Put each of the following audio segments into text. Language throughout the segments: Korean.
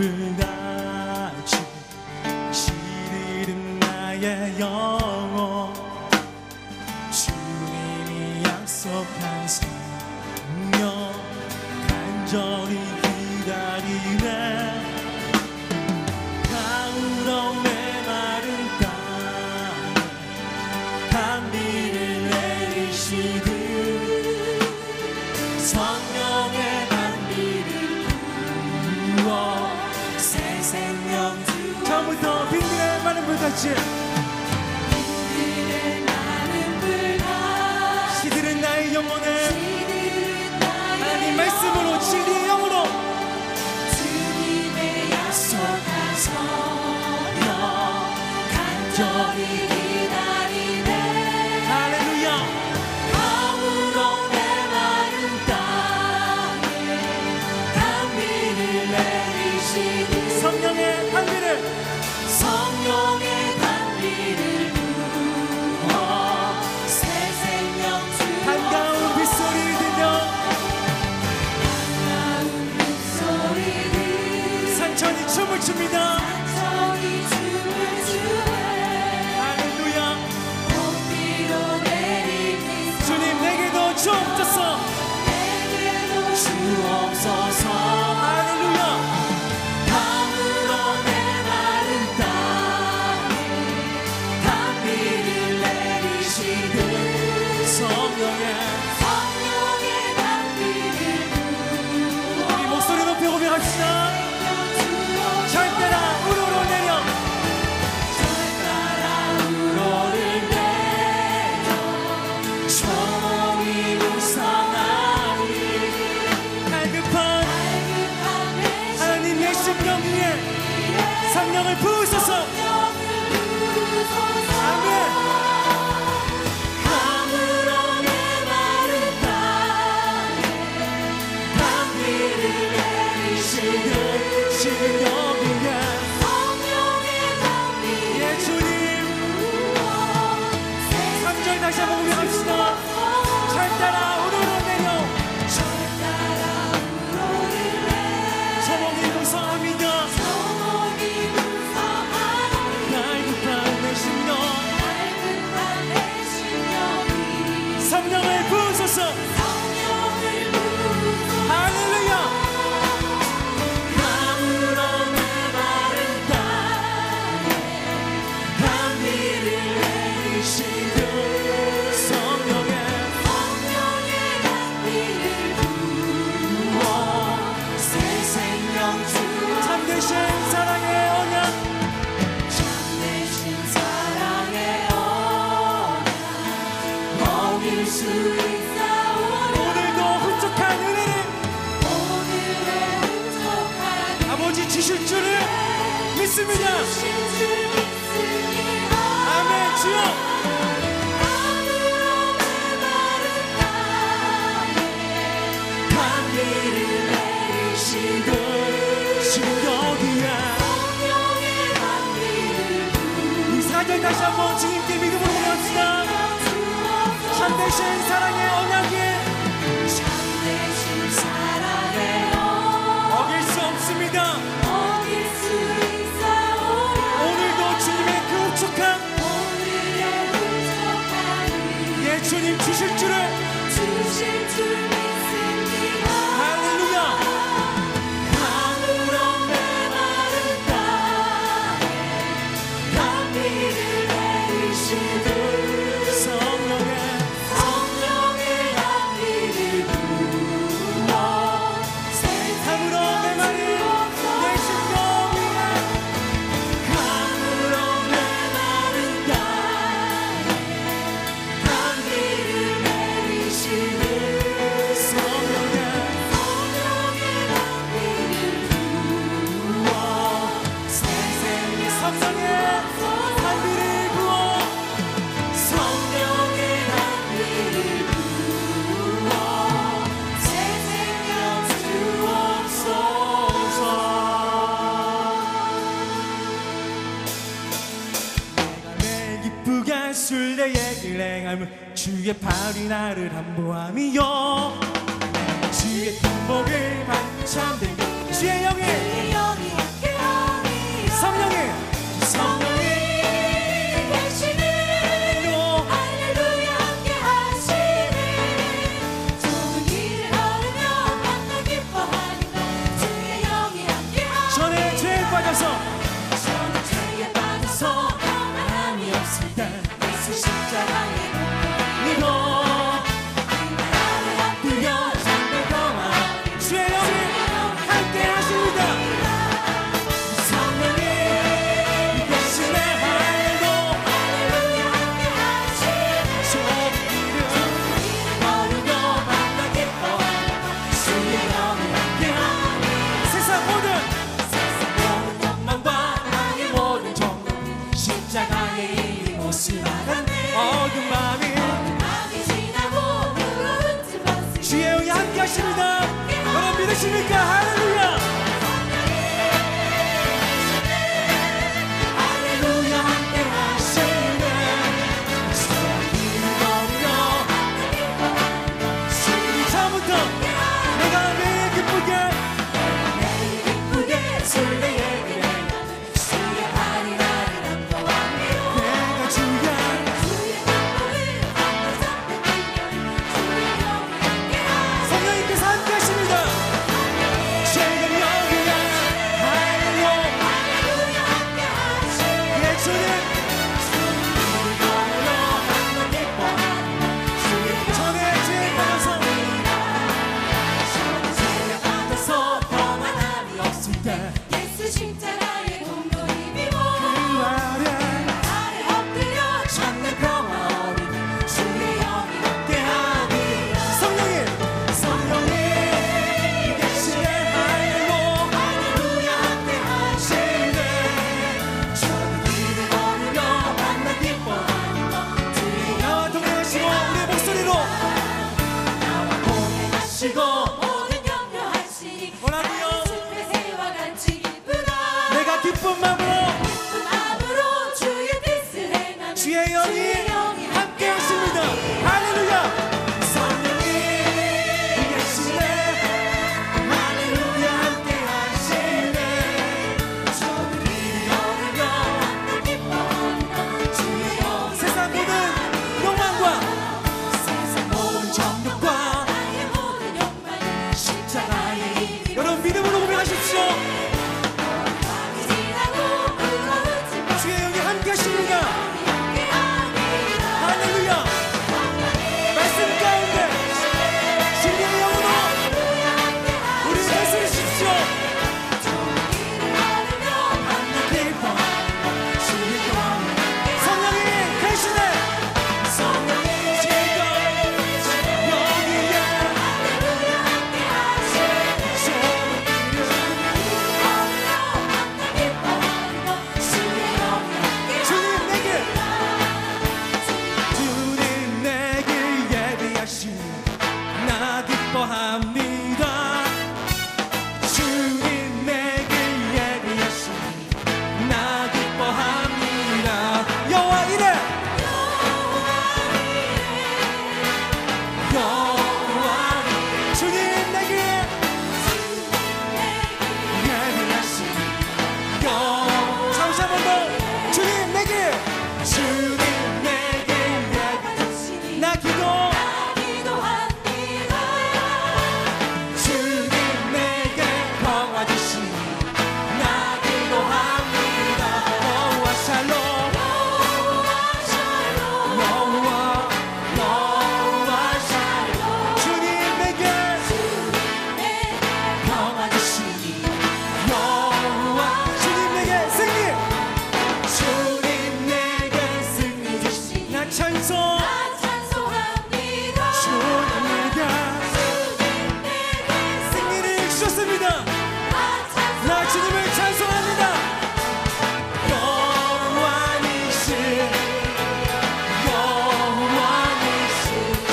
불같이 시들은 나의 영혼 주님이 약속한 생명 간절히 기다리네 가을로 메마른 땅에 단비를 내리시듯 성령의 단비를 부어 새 생명 주어 처음부터 빈들의 많은 불같이 빈들의 많은 불같이 시들은 나의 영혼에 하나님 하나님 말씀으로 진리의 영으로 주님의 약속한 성령 간절히 기다리네 할렐루야 가물어 메마른 땅에 단비를 내리시듯 성령의 단비를 부어 새 생명 주어 반가운 빗소리 들려 산천이 춤을 춥니다 산천이 춤을 추네 할렐루야 꽃비로 내리는 주님 내게도 주옵소서 내게도 주옵소서 할렐루야 가물어 메마른 땅에 단비를 내리시듯 성령의 성령의 단비를 부어 우리 목소리 높여 고백합시다 절대라 우러러 내려 따라 우러를 내려 조용히 묵상하니 갈급한 내 하나님의 심령 위에 성령을 부으소서 심령을 부으소서 아멘 가물어 메마른 땅에 단비를 내리시듯 심령 위에 성령의 단비를 예 주님 부어 3절 다시 한번 고백합시다 절대라 우러러 내려 따라 우러를 내려 소목이 무서합니다 소목이 묵상하니 갈급한 내 심령 갈급한 내 심령이 성령을 부으소서 성령을 부으소서 할렐루야 가물어 메마른 땅에 단비를 내리시듯 성령의 단비를 부어 새 생명 주어 참되신 사랑의 언약 참되신 사랑의 언약 먹일 수 있사오니 오늘도 흡족한 은혜를 오늘의 흡족한 아버지 주실 줄을 믿습니다 주신 줄 믿습니다 아멘 주여 가물어 메마른 땅에 단비를 내리시듯 지금 여기에 성령의 단비를 이 4절 다시 한번 주님께 믿음으로 고백합시다 주옵소서 참되신 사랑의 언약에 참되신 사랑의 언약 어길 수 없습니다 어길 수 있사오니 오늘도 주님의 그 흡족한 오늘의 흡족한 예 주님 주실 줄을 주실 줄 믿습니다 할렐루야 가물어 메마른 땅에 단비를 내리시듯 성령의 단비를 부어 새 가물어 메마른 내 심령 위에 가물어 메마른 땅에 단비를 내리시듯 성령의 단비를 부어 새 생명 성령의 단비를 부어 성령의 단비를 부어 새 생명 주옵소서 내 기쁘게 할 순례의 일행함은 주의 팔이 나를 함보함이요 주의 행복을 받는 참된 주의 영이 빛이 받았네 어두운 밤이 밤이 지나고 무거운 짐 벗으니 주의 영이 함께 하십니다. 여러분 믿으십니까? 할렐루야. 할렐루야 함께 하시네. 처음부터 내가 매일 기쁘게 매일 기쁘게 술래 얘기를 나는 주의 아리랑이 넘쳐왔네요 내가 주의 주의 기쁨을 함께 잡는 기념 주의 영이 함께하시네 성령님께서 함께 하십니다. 지금 여기야 할렐루야. 할렐루야 함께하시네 예 주님 전에 죄 받아서 받아서 평안함이 없을 때 예수 십자가의 공로를 비워 그 아래 아래 엎드려 찾는 평화 어린 주의 영이 함께하리라 성령님 계시네. 할렐루야 함께하시네 저는 길을 걸으며 만나 기뻐하는 것 주의 나와 동행하시고 우리의 목소리로 나와 동행하시고 모든 염려하시니 원하며 숲의 새와 같이 기쁘다 내가 기쁜 마음으로 기쁜 마음으로 주의 뜻을 행하는 주의 영이 함께 하십니다. 할렐루야. 성령님 계시네. 할렐루야 함께 하시네. 저는 길을 걸으며 만나 기뻐하는 것 주의 영이 세상 모든 욕망과 세상 모든 정욕과 나의 모든 욕망이 십자가의 이름으로 여러분 믿음으로 고백하십시오. 밤이 지나고 무거운 짐 벗으니 주의 영이 함께 하십니다. 함께하리라 할렐루야. 말씀 가운데 주님의 영으로 우리 다스리십시오. 길을 걸으며 만나 기뻐하는 것 주의 영이 성령이 계시네. 성령이 지금 여기에 주님 내게 예비하신 나 기뻐합니다. 주님 내게 예비하신 나 기뻐합니다. 여호와 이래 여호와 주님 내게 예비하신 잠시 한 번 더 주님 내게 나 주님 내게 평화 주시니 나 기도합니다. 여호와 샬롬 여호와 샬롬 주님 내게 평화 주시니 여호와 주님 내게 승리 주님 내게 승리 주시니 나 찬송 주님 내게 승리를 주셨습니다. 나 주님을 찬송합니다. 여호와니시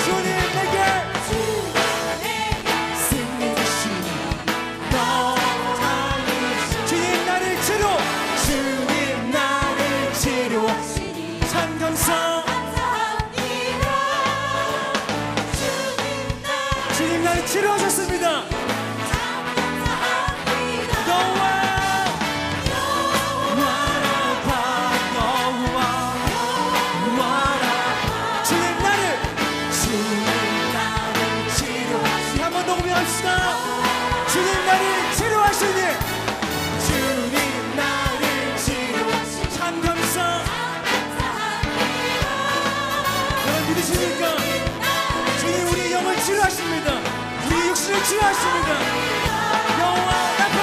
주님 내게 승리 주시니 주님 나를 치료 참 감사 주님 나를 치료하셨습니다. 한 번 더 고백합시다. 주님 나를 치료하시니 주님 나를 참 감사. 여러분 믿으십니까? 주님 우리 영을 치료하십니다. 우리 육신을 치료하십니다. 여호와 라파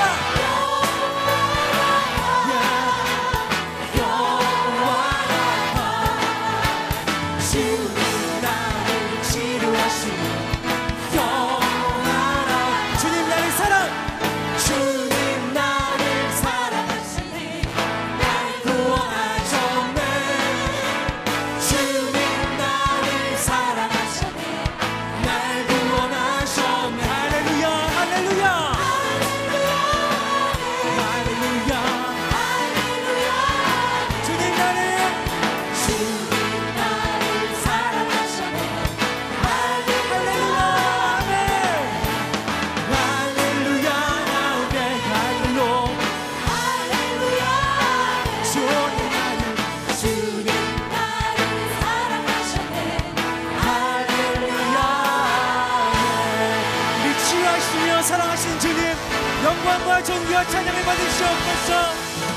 존귀와 찬양을 받으시옵소서.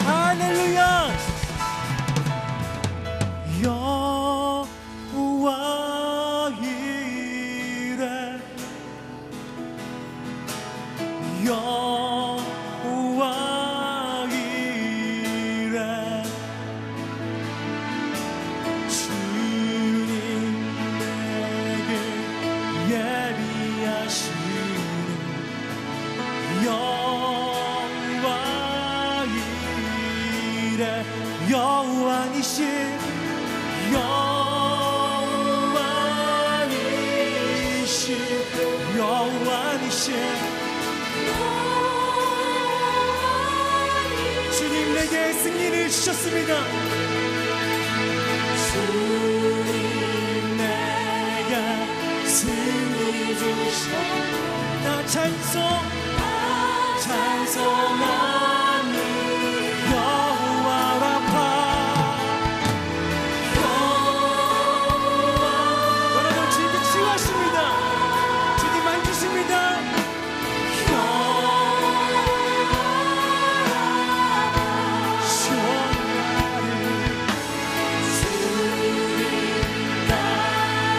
할렐루야. 여호와 이레 여호와 이레 주님 내게 예비하시네 여호와 이레 여호와니시 여호와니시 여호와니시 주님 내게 승리를 주셨습니다. 주님 내게 승리 주셨다. 찬송하니 여호와 라파 여러분 주님께 치유하십니다. 주님 만지십니다.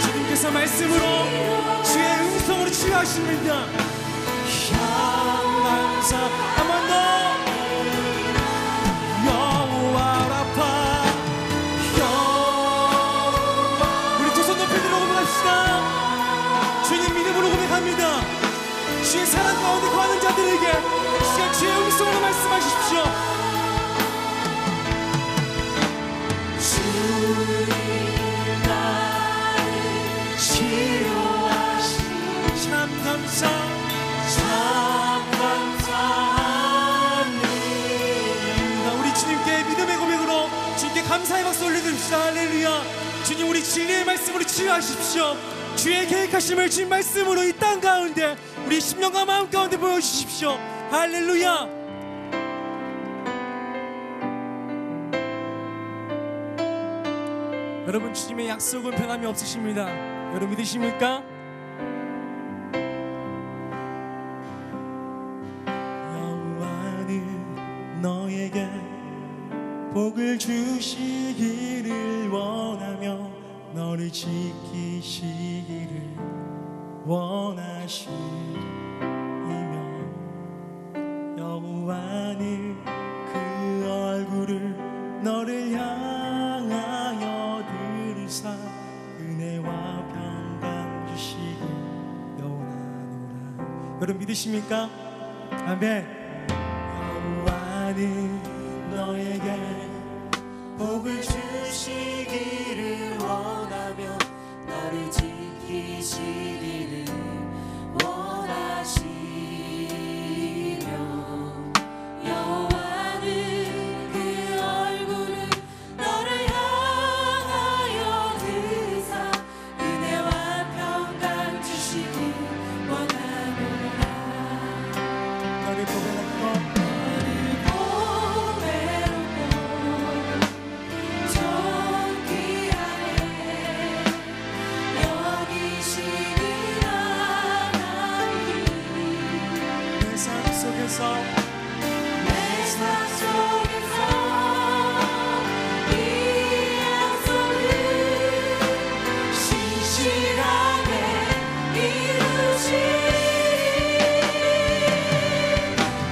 주님께서 말씀으로 주의 음성으로 치유하십니다. 향한사 한 번 더 여호와 라파 우리 두 손 높이 들어 고백합시다. 주님 믿음으로 고백합니다. 주의 사랑 가운데 거하는 자들에게 시간 주의 음성으로 말씀하십시오. 주님 나를 치료하시니 참 감사합니다. 우리 주님께 믿음의 고백으로 주님께 감사의 박수 올려드립시다. 할렐루야. 주님 우리 진리의 말씀으로 치유하십시오. 주의 계획하심을 주님 말씀으로 이 땅 가운데 우리 심령과 마음 가운데 보여주십시오. 할렐루야. 여러분 주님의 약속은 변함이 없으십니다. 여러분 믿으십니까? 여호와는 너에게 복을 주시기를 원하며 너를 지키시기를 원하시며 여호와는 그 얼굴을 너를 향하여 들으사 은혜와 평강 주시길 원하노라. 여러분 믿으십니까? 아멘. 여호와는 너에게 복을 주시기를 원하며 너를 지키시기를 원하시며 여호와는 그 얼굴을 너를 향하여 들으사 은혜와 평강 주시길 원하노라. 너를 보배롭고 내 삶 속에서 이 약속을 신실하게 이루시리.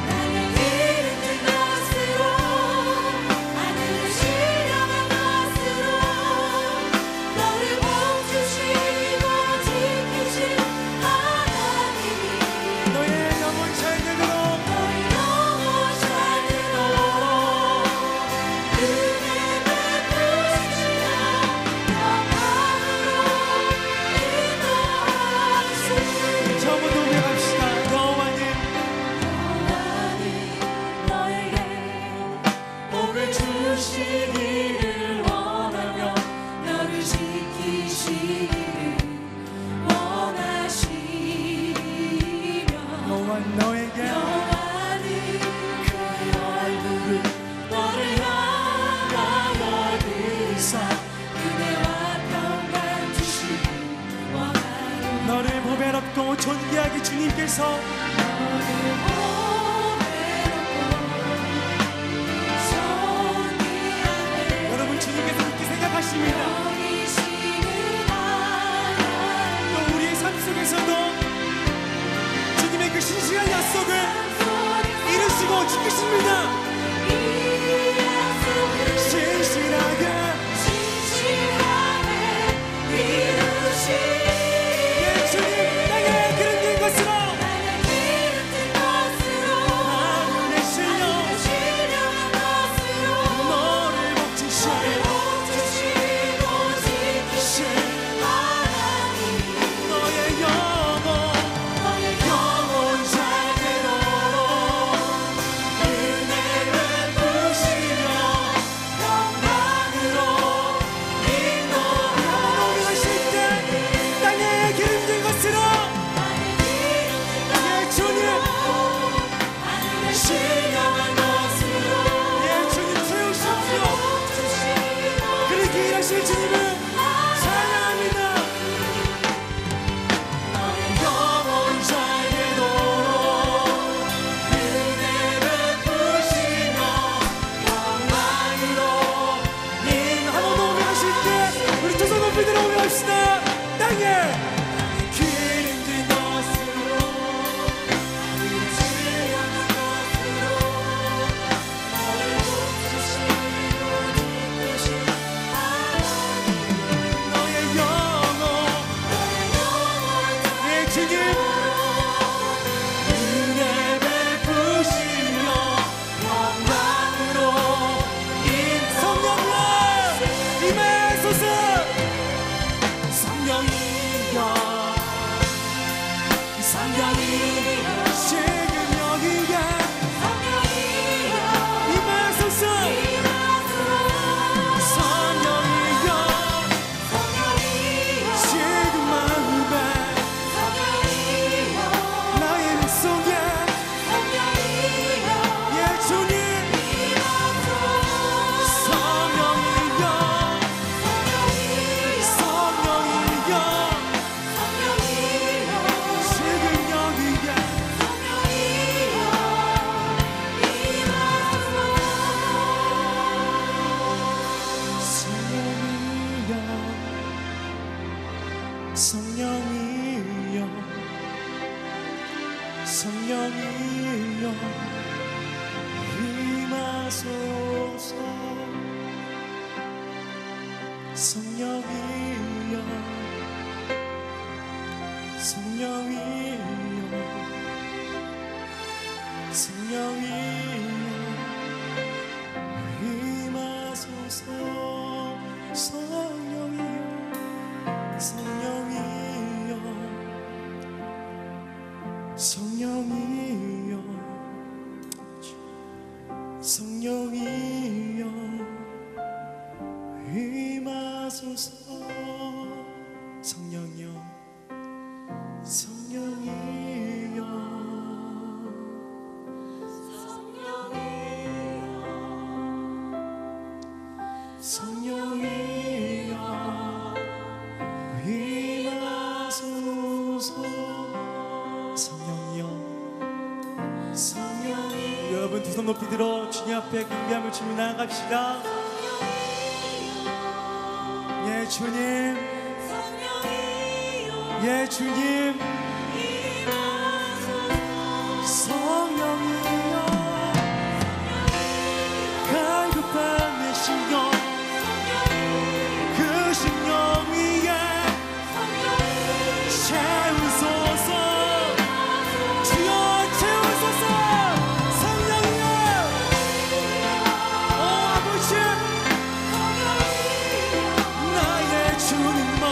나는 이른 것으로 하늘을 실려간 것으로 너를 복주시고 지키신 하나님이 너의 영혼 살들고 주시기를 원하며 너를 지키시기를 원하시며 여호와는 너에게 여호와는 그 얼굴을 너를 향하여 들으사 은혜와 평강 주시길 원하노라. 너를 보배롭고 존귀하게 주님께서 너를 보배롭고 합시다. 땅에 기름진 것으로 빛이 없는 것으로 나를 붙드시고 지키신 하나님 너의 영혼 내 주님 은혜 베푸시며 영광으로 성령님 임하소서. 성령이여 성령이여 지금 여기에 성령이여 임하소서. 성령이여 성령이여 지금 마음에 성령이여 나의 뱃속에 성령이여 예 주님 성령이여 성령이여 지금 여기에 성령이여 성령이여 임하소서. 성령이여 성령이여 성령이여 임하소서. 성령이여 성령이여 성령이여 성령이여 임하소서. 성령이여 성령이여 성령이여 임하소서. 성령이여 성령이여 여러분 두 손 높이 들어 주님 앞에 경배함을 주며 나아갑시다. 예 주님 예 주님 성령이여 갈급한 내 심령 그 심령 위에 채우소서. 주여 채우소서. 성령이여 오 아버지 나의 주님만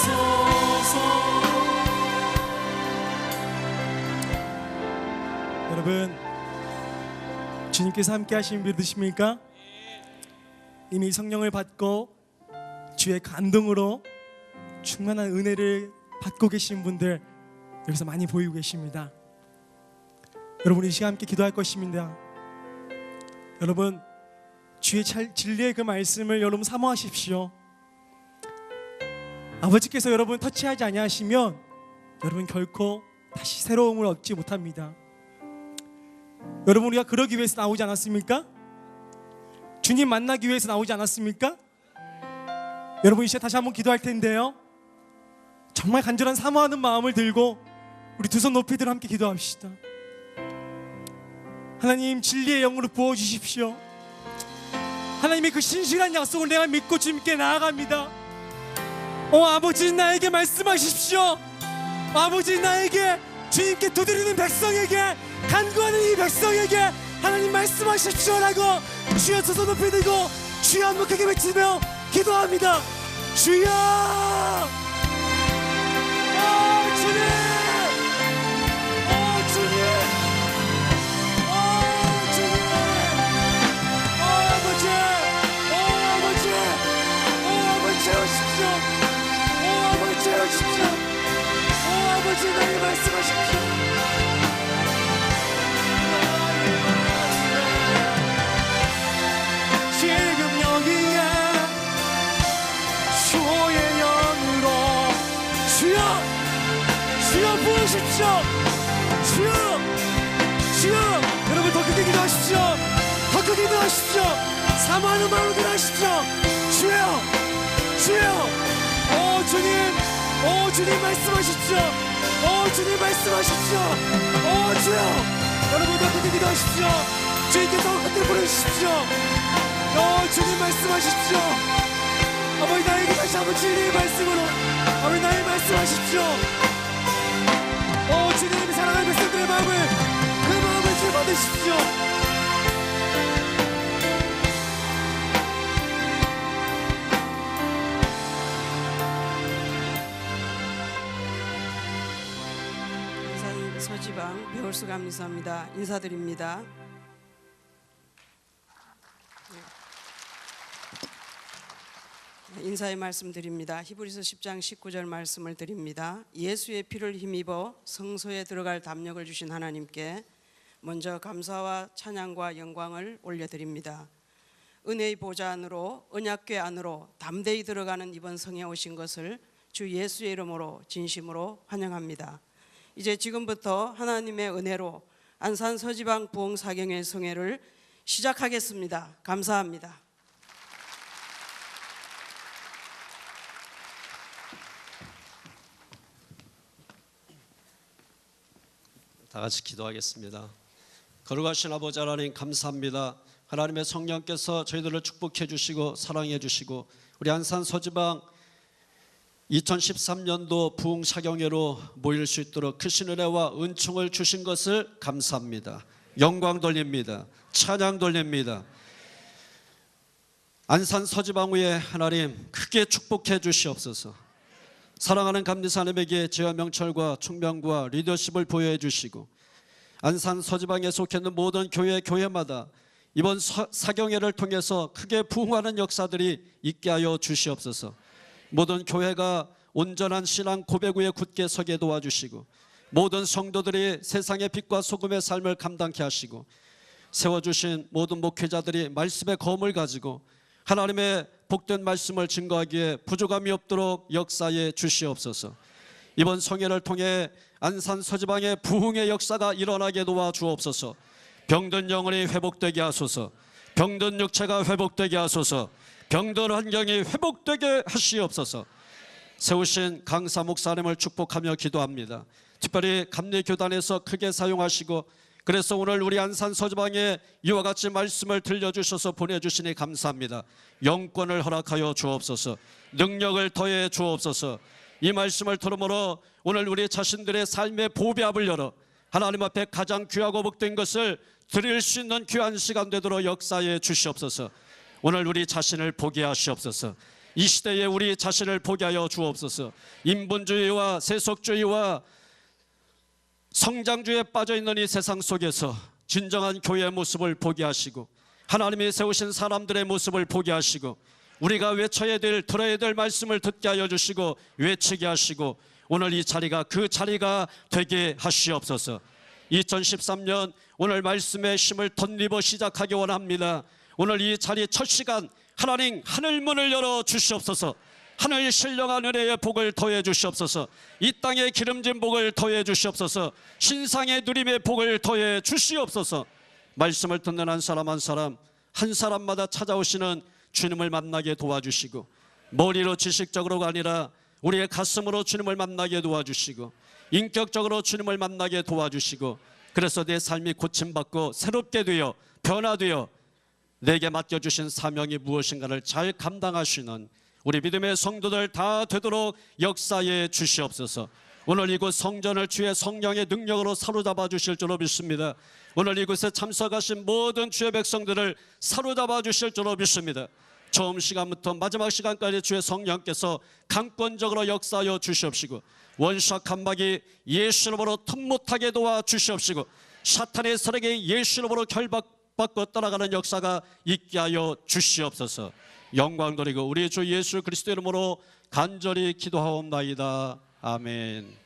임하소서. 여러분 주님께서 함께 하시는 믿으십니까? 이미 성령을 받고 주의 감동으로 충만한 은혜를 받고 계신 분들 여기서 많이 보이고 계십니다. 여러분 이 시간 함께 기도할 것입니다. 여러분 주의 진리의 그 말씀을 여러분 사모하십시오. 아버지께서 여러분 터치하지 아니하시면 여러분 결코 다시 새로움을 얻지 못합니다. 여러분 우리가 그러기 위해서 나오지 않았습니까? 주님 만나기 위해서 나오지 않았습니까? 여러분 이제 다시 한번 기도할 텐데요, 정말 간절한 사모하는 마음을 들고 우리 두 손 높이 들어 함께 기도합시다. 하나님 진리의 영으로 부어주십시오. 하나님의 그 신실한 약속을 내가 믿고 주님께 나아갑니다. 아버지 나에게 말씀하십시오. 아버지 나에게 주님께 두드리는 백성에게 간구하는 이 백성에게 하나님 말씀하십시오라고 주여 두 손 높이 들고 주여 한번 크게 외치며 기도합니다. 주여 주님 주님 주님 아버지 아버지 채우십시오. 아버지 채우십시오. 아버지 나에게 말씀하십시오. 지금 여기에 주의 영으로 주여 주여 주여, 주님 말씀하십시오. 주님 말씀하십시오. 주여, 여러분들 그때 기도하십시오. 주님께서 그때 부르십시오. 주님 말씀하십시오. 아버지, 나에게 다시 한번 진리의 말씀으로 아버지 나에게 말씀하십시오. 주님이 사랑하는 백성들의 마음을, 그 마음을 주님 받으십시오. 서지방 배울수 감사합니다. 인사드립니다. 인사의 말씀 드립니다. 히브리서 10장 19절 말씀을 드립니다. 예수의 피를 힘입어 성소에 들어갈 담력을 주신 하나님께 먼저 감사와 찬양과 영광을 올려드립니다. 은혜의 보좌 안으로, 언약궤 안으로 담대히 들어가는 이번 성에 오신 것을 주 예수의 이름으로 진심으로 환영합니다. 이제 지금부터 하나님의 은혜로 안산 서지방 부흥사경의 성회를 시작하겠습니다. 감사합니다. 다 같이 기도하겠습니다. 거룩하신 아버지 하나님, 감사합니다. 하나님의 성령께서 저희들을 축복해 주시고 사랑해 주시고 우리 안산 서지방 2013년도 부흥사경회로 모일 수 있도록 크신 은혜와 은총을 주신 것을 감사합니다. 영광 돌립니다. 찬양 돌립니다. 안산 서지방후에 하나님 크게 축복해 주시옵소서. 사랑하는 감리사 하나님에게 제와 명철과 총명과 리더십을 보여해 주시고 안산 서지방에 속해 있는 모든 교회마다 이번 사경회를 통해서 크게 부흥하는 역사들이 있게 하여 주시옵소서. 모든 교회가 온전한 신앙 고백 위에 굳게 서게 도와주시고 모든 성도들이 세상의 빛과 소금의 삶을 감당케 하시고 세워주신 모든 목회자들이 말씀의 검을 가지고 하나님의 복된 말씀을 증거하기에 부족함이 없도록 역사해 주시옵소서. 이번 성회를 통해 안산 서지방의 부흥의 역사가 일어나게 도와주옵소서. 병든 영혼이 회복되게 하소서. 병든 육체가 회복되게 하소서. 병든 환경이 회복되게 하시옵소서. 세우신 강사 목사님을 축복하며 기도합니다. 특별히 감리교단에서 크게 사용하시고 그래서 오늘 우리 안산 서지방에 이와 같이 말씀을 들려주셔서 보내주시니 감사합니다. 영권을 허락하여 주옵소서. 능력을 더해 주옵소서. 이 말씀을 들음으로 오늘 우리 자신들의 삶의 보배압을 열어 하나님 앞에 가장 귀하고 복된 것을 드릴 수 있는 귀한 시간 되도록 역사해 주시옵소서. 오늘 우리 자신을 보게 하시옵소서. 이 시대에 우리 자신을 보게 하여 주옵소서. 인본주의와 세속주의와 성장주의에 빠져있는 이 세상 속에서 진정한 교회의 모습을 보게 하시고 하나님이 세우신 사람들의 모습을 보게 하시고 우리가 외쳐야 될, 들어야 될 말씀을 듣게 하여 주시고 외치게 하시고 오늘 이 자리가 그 자리가 되게 하시옵소서. 2013년 오늘 말씀의 힘을 덧입어 시작하기 원합니다. 오늘 이 자리 첫 시간 하나님 하늘문을 열어 주시옵소서. 하늘 신령한 은혜의 복을 더해 주시옵소서. 이 땅에 기름진 복을 더해 주시옵소서. 신상의 누림의 복을 더해 주시옵소서. 말씀을 듣는 한 사람 한 사람 한 사람마다 찾아오시는 주님을 만나게 도와주시고 머리로 지식적으로가 아니라 우리의 가슴으로 주님을 만나게 도와주시고 인격적으로 주님을 만나게 도와주시고 그래서 내 삶이 고침받고 새롭게 되어 변화되어 내게 맡겨주신 사명이 무엇인가를 잘 감당하시는 우리 믿음의 성도들 다 되도록 역사해 주시옵소서. 오늘 이곳 성전을 주의 성령의 능력으로 사로잡아 주실 줄로 믿습니다. 오늘 이곳에 참석하신 모든 주의 백성들을 사로잡아 주실 줄로 믿습니다. 처음 시간부터 마지막 시간까지 주의 성령께서 강권적으로 역사하여 주시옵시고 원수와 간박이 예수 이름으로 틈 못하게 도와주시옵시고 사탄의 세력이 예수 이름으로 결박받고 떠나가는 역사가 있게 하여 주시옵소서. 영광 돌리고 우리 주 예수 그리스도 이름으로 간절히 기도하옵나이다. 아멘.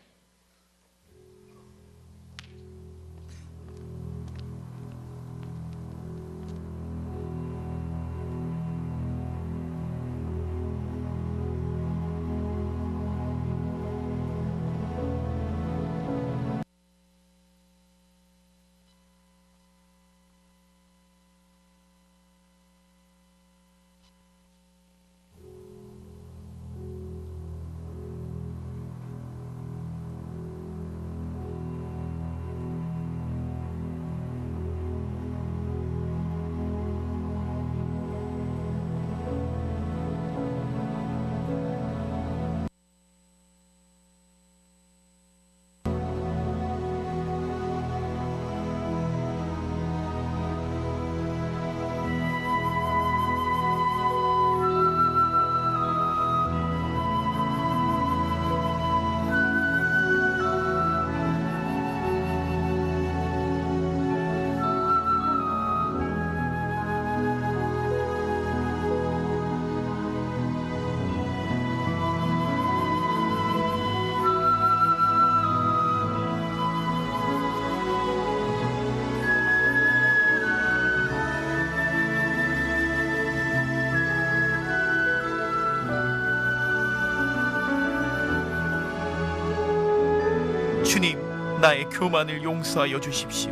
나의 교만을 용서하여 주십시오.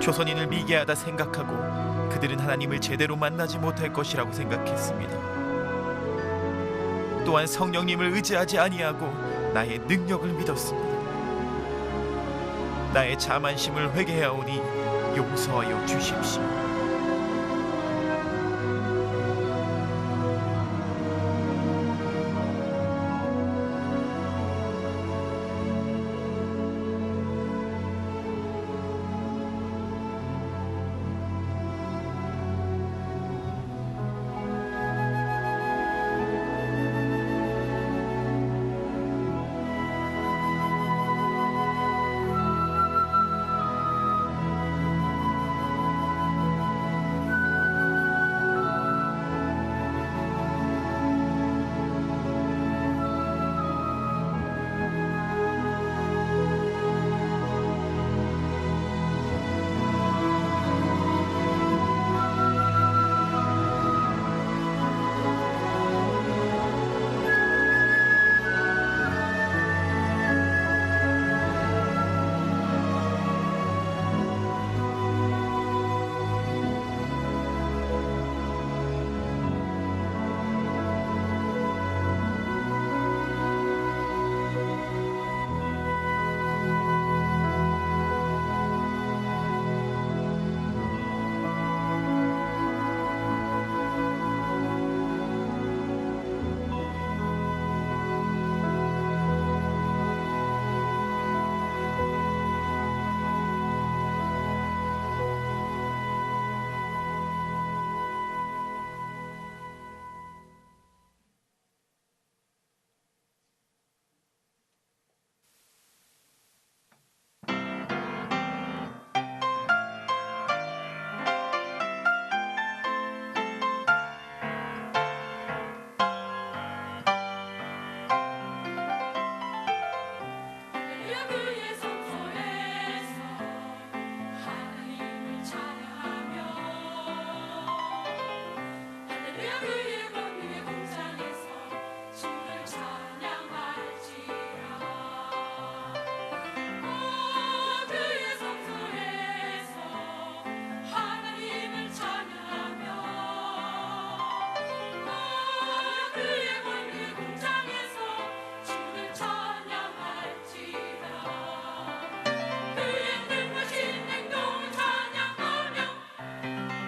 조선인을 미개하다 생각하고 그들은 하나님을 제대로 만나지 못할 것이라고 생각했습니다. 또한 성령님을 의지하지 아니하고 나의 능력을 믿었습니다. 나의 자만심을 회개하오니 용서하여 주십시오.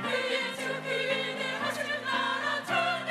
그의 주 위대하신 나라 찬양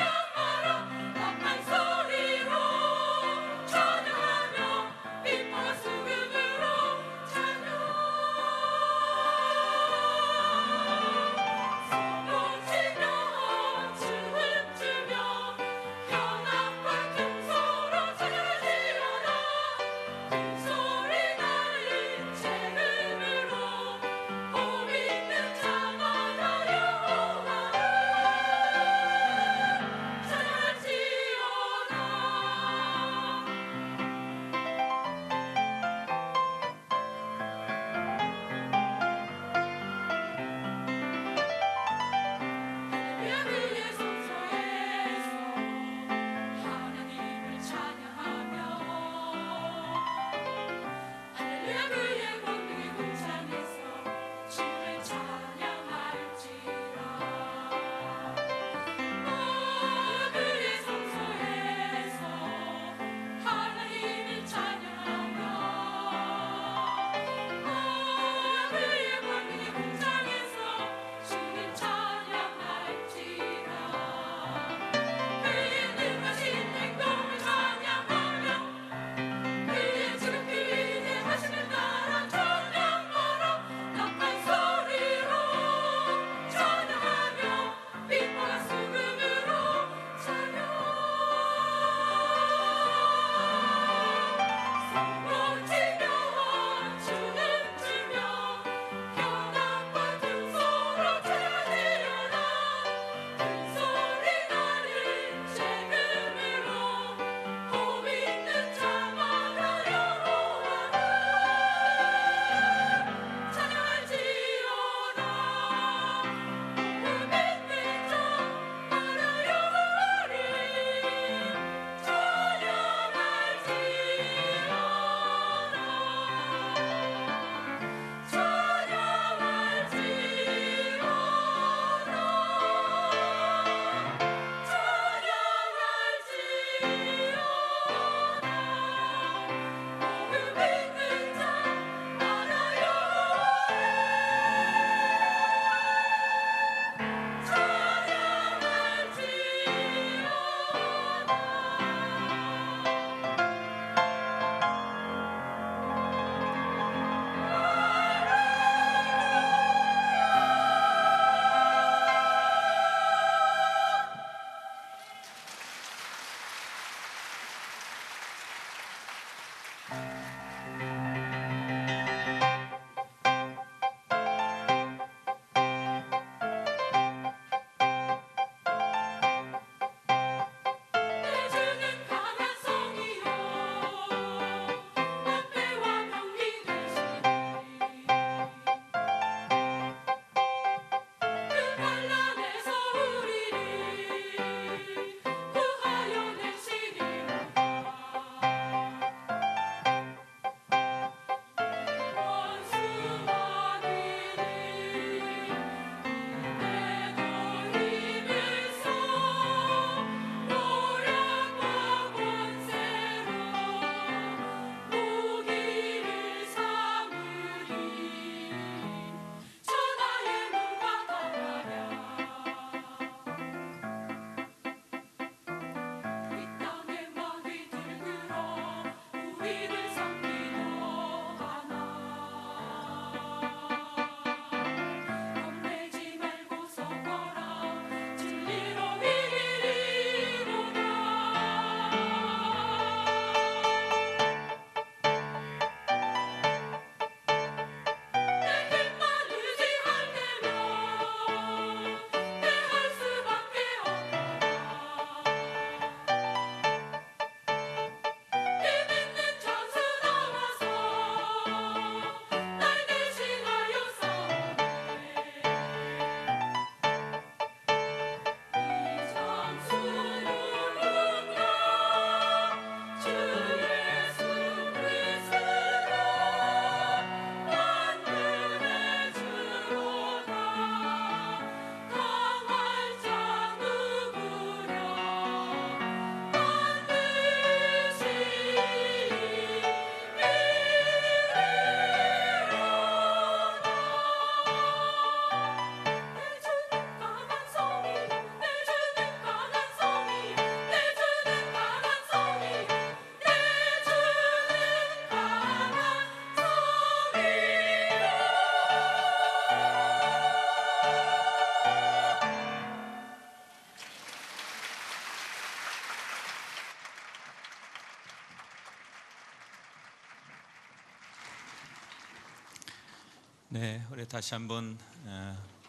네, 우리 다시 한번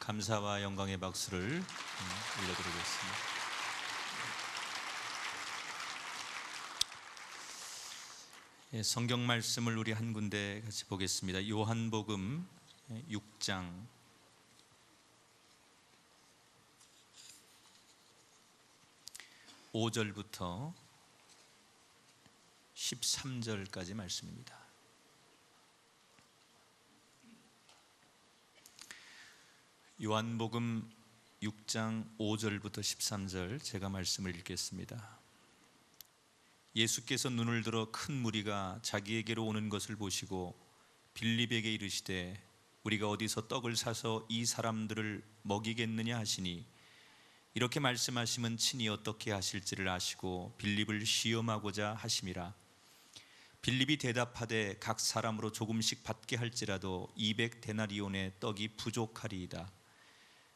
감사와 영광의 박수를 올려드리겠습니다. 예, 성경 말씀을 우리 한 군데 같이 보겠습니다. 요한복음 6장 5절부터 13절까지 말씀입니다. 요한복음 6장 5절부터 13절 제가 말씀을 읽겠습니다. 예수께서 눈을 들어 큰 무리가 자기에게로 오는 것을 보시고 빌립에게 이르시되 우리가 어디서 떡을 사서 이 사람들을 먹이겠느냐 하시니 이렇게 말씀하시면 친히 어떻게 하실지를 아시고 빌립을 시험하고자 하심이라. 빌립이 대답하되 각 사람으로 조금씩 받게 할지라도 200데나리온의 떡이 부족하리이다.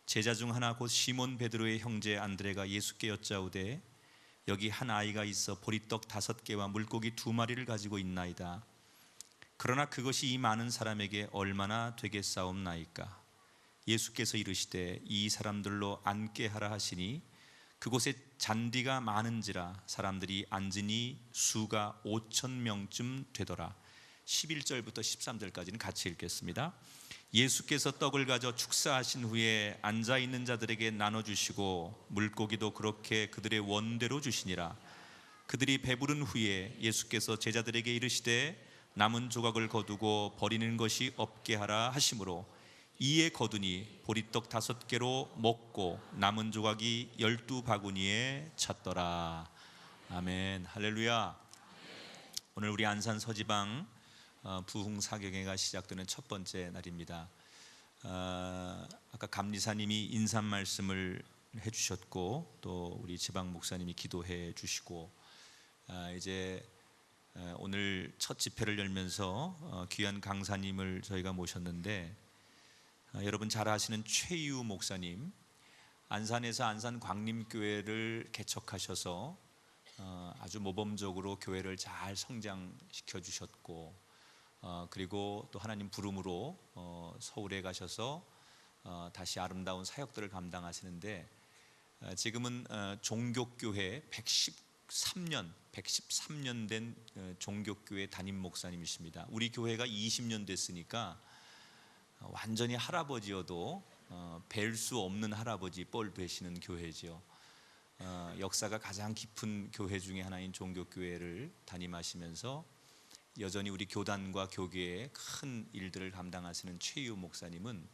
제자 중 하나 곧 시몬 베드로의 형제 안드레가 예수께 여짜오되 여기 한 아이가 있어 보리떡 5개와 물고기 2마리를 가지고 있나이다. 그러나 그것이 이 많은 사람에게 얼마나 되겠사옵나이까. 예수께서 이르시되 이 사람들로 앉게 하라 하시니 그곳에 잔디가 많은지라 사람들이 앉으니 수가 5,000명쯤 되더라. 11절부터 13절까지는 같이 읽겠습니다. 예수께서 떡을 가져 축사하신 후에 앉아있는 자들에게 나눠주시고 물고기도 그렇게 그들의 원대로 주시니라. 그들이 배부른 후에 예수께서 제자들에게 이르시되 남은 조각을 거두고 버리는 것이 없게 하라 하시므로 이에 거두니 보리떡 5개로 먹고 남은 조각이 12바구니에 찼더라. 아멘. 할렐루야. 오늘 우리 안산 서지방 부흥사경회가 시작되는 첫 번째 날입니다. 아까 감리사님이 인사 말씀을 해주셨고 또 우리 지방 목사님이 기도해 주시고 이제 오늘 첫 집회를 열면서 귀한 강사님을 저희가 모셨는데 여러분 잘 아시는 최유 목사님, 안산에서 안산 광림교회를 개척하셔서 아주 모범적으로 교회를 잘 성장시켜 주셨고 그리고 또 하나님 부름으로 서울에 가셔서 다시 아름다운 사역들을 감당하시는데 지금은 종교교회 113년 된 종교교회 담임 목사님이십니다. 우리 교회가 20년 됐으니까 완전히 할아버지여도 뵐 수 없는 할아버지 뻘 되시는 교회지요. 역사가 가장 깊은 교회 중에 하나인 종교교회를 담임하시면서 여전히 우리 교단과 교계에 큰 일들을 감당하시는 최유 목사님은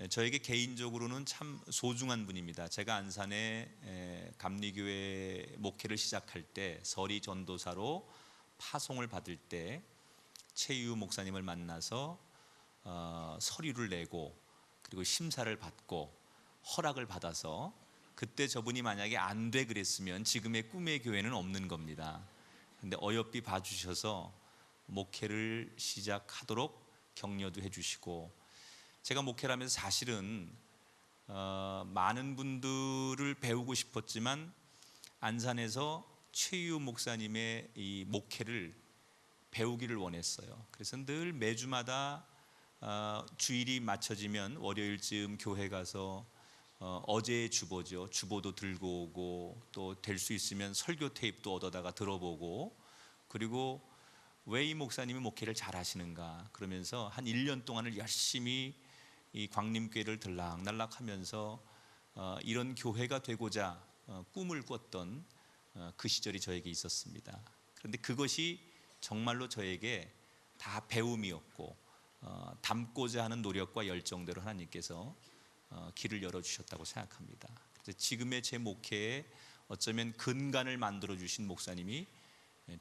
저에게 개인적으로는 참 소중한 분입니다. 제가 안산에 감리교회 목회를 시작할 때 서리 전도사로 파송을 받을 때 최유 목사님을 만나서 서류를 내고 그리고 심사를 받고 허락을 받아서 그때 저분이 만약에 안 돼 그랬으면 지금의 꿈의 교회는 없는 겁니다. 근데 어여삐 봐주셔서 목회를 시작하도록 격려도 해주시고 제가 목회를 하면서 사실은 많은 분들을 배우고 싶었지만 안산에서 최유 목사님의 이 목회를 배우기를 원했어요. 그래서 늘 매주마다 주일이 맞춰지면 월요일쯤 교회 가서 어제의 주보죠. 주보도 들고 오고 또 될 수 있으면 설교 테이프도 얻어다가 들어보고 그리고 왜 이 목사님이 목회를 잘 하시는가 그러면서 한 1년 동안을 열심히 이 광림교회를 들락날락하면서 이런 교회가 되고자 꿈을 꿨던 그 시절이 저에게 있었습니다. 그런데 그것이 정말로 저에게 다 배움이었고 담고자 하는 노력과 열정대로 하나님께서 길을 열어주셨다고 생각합니다. 그래서 지금의 제 목회에 어쩌면 근간을 만들어 주신 목사님이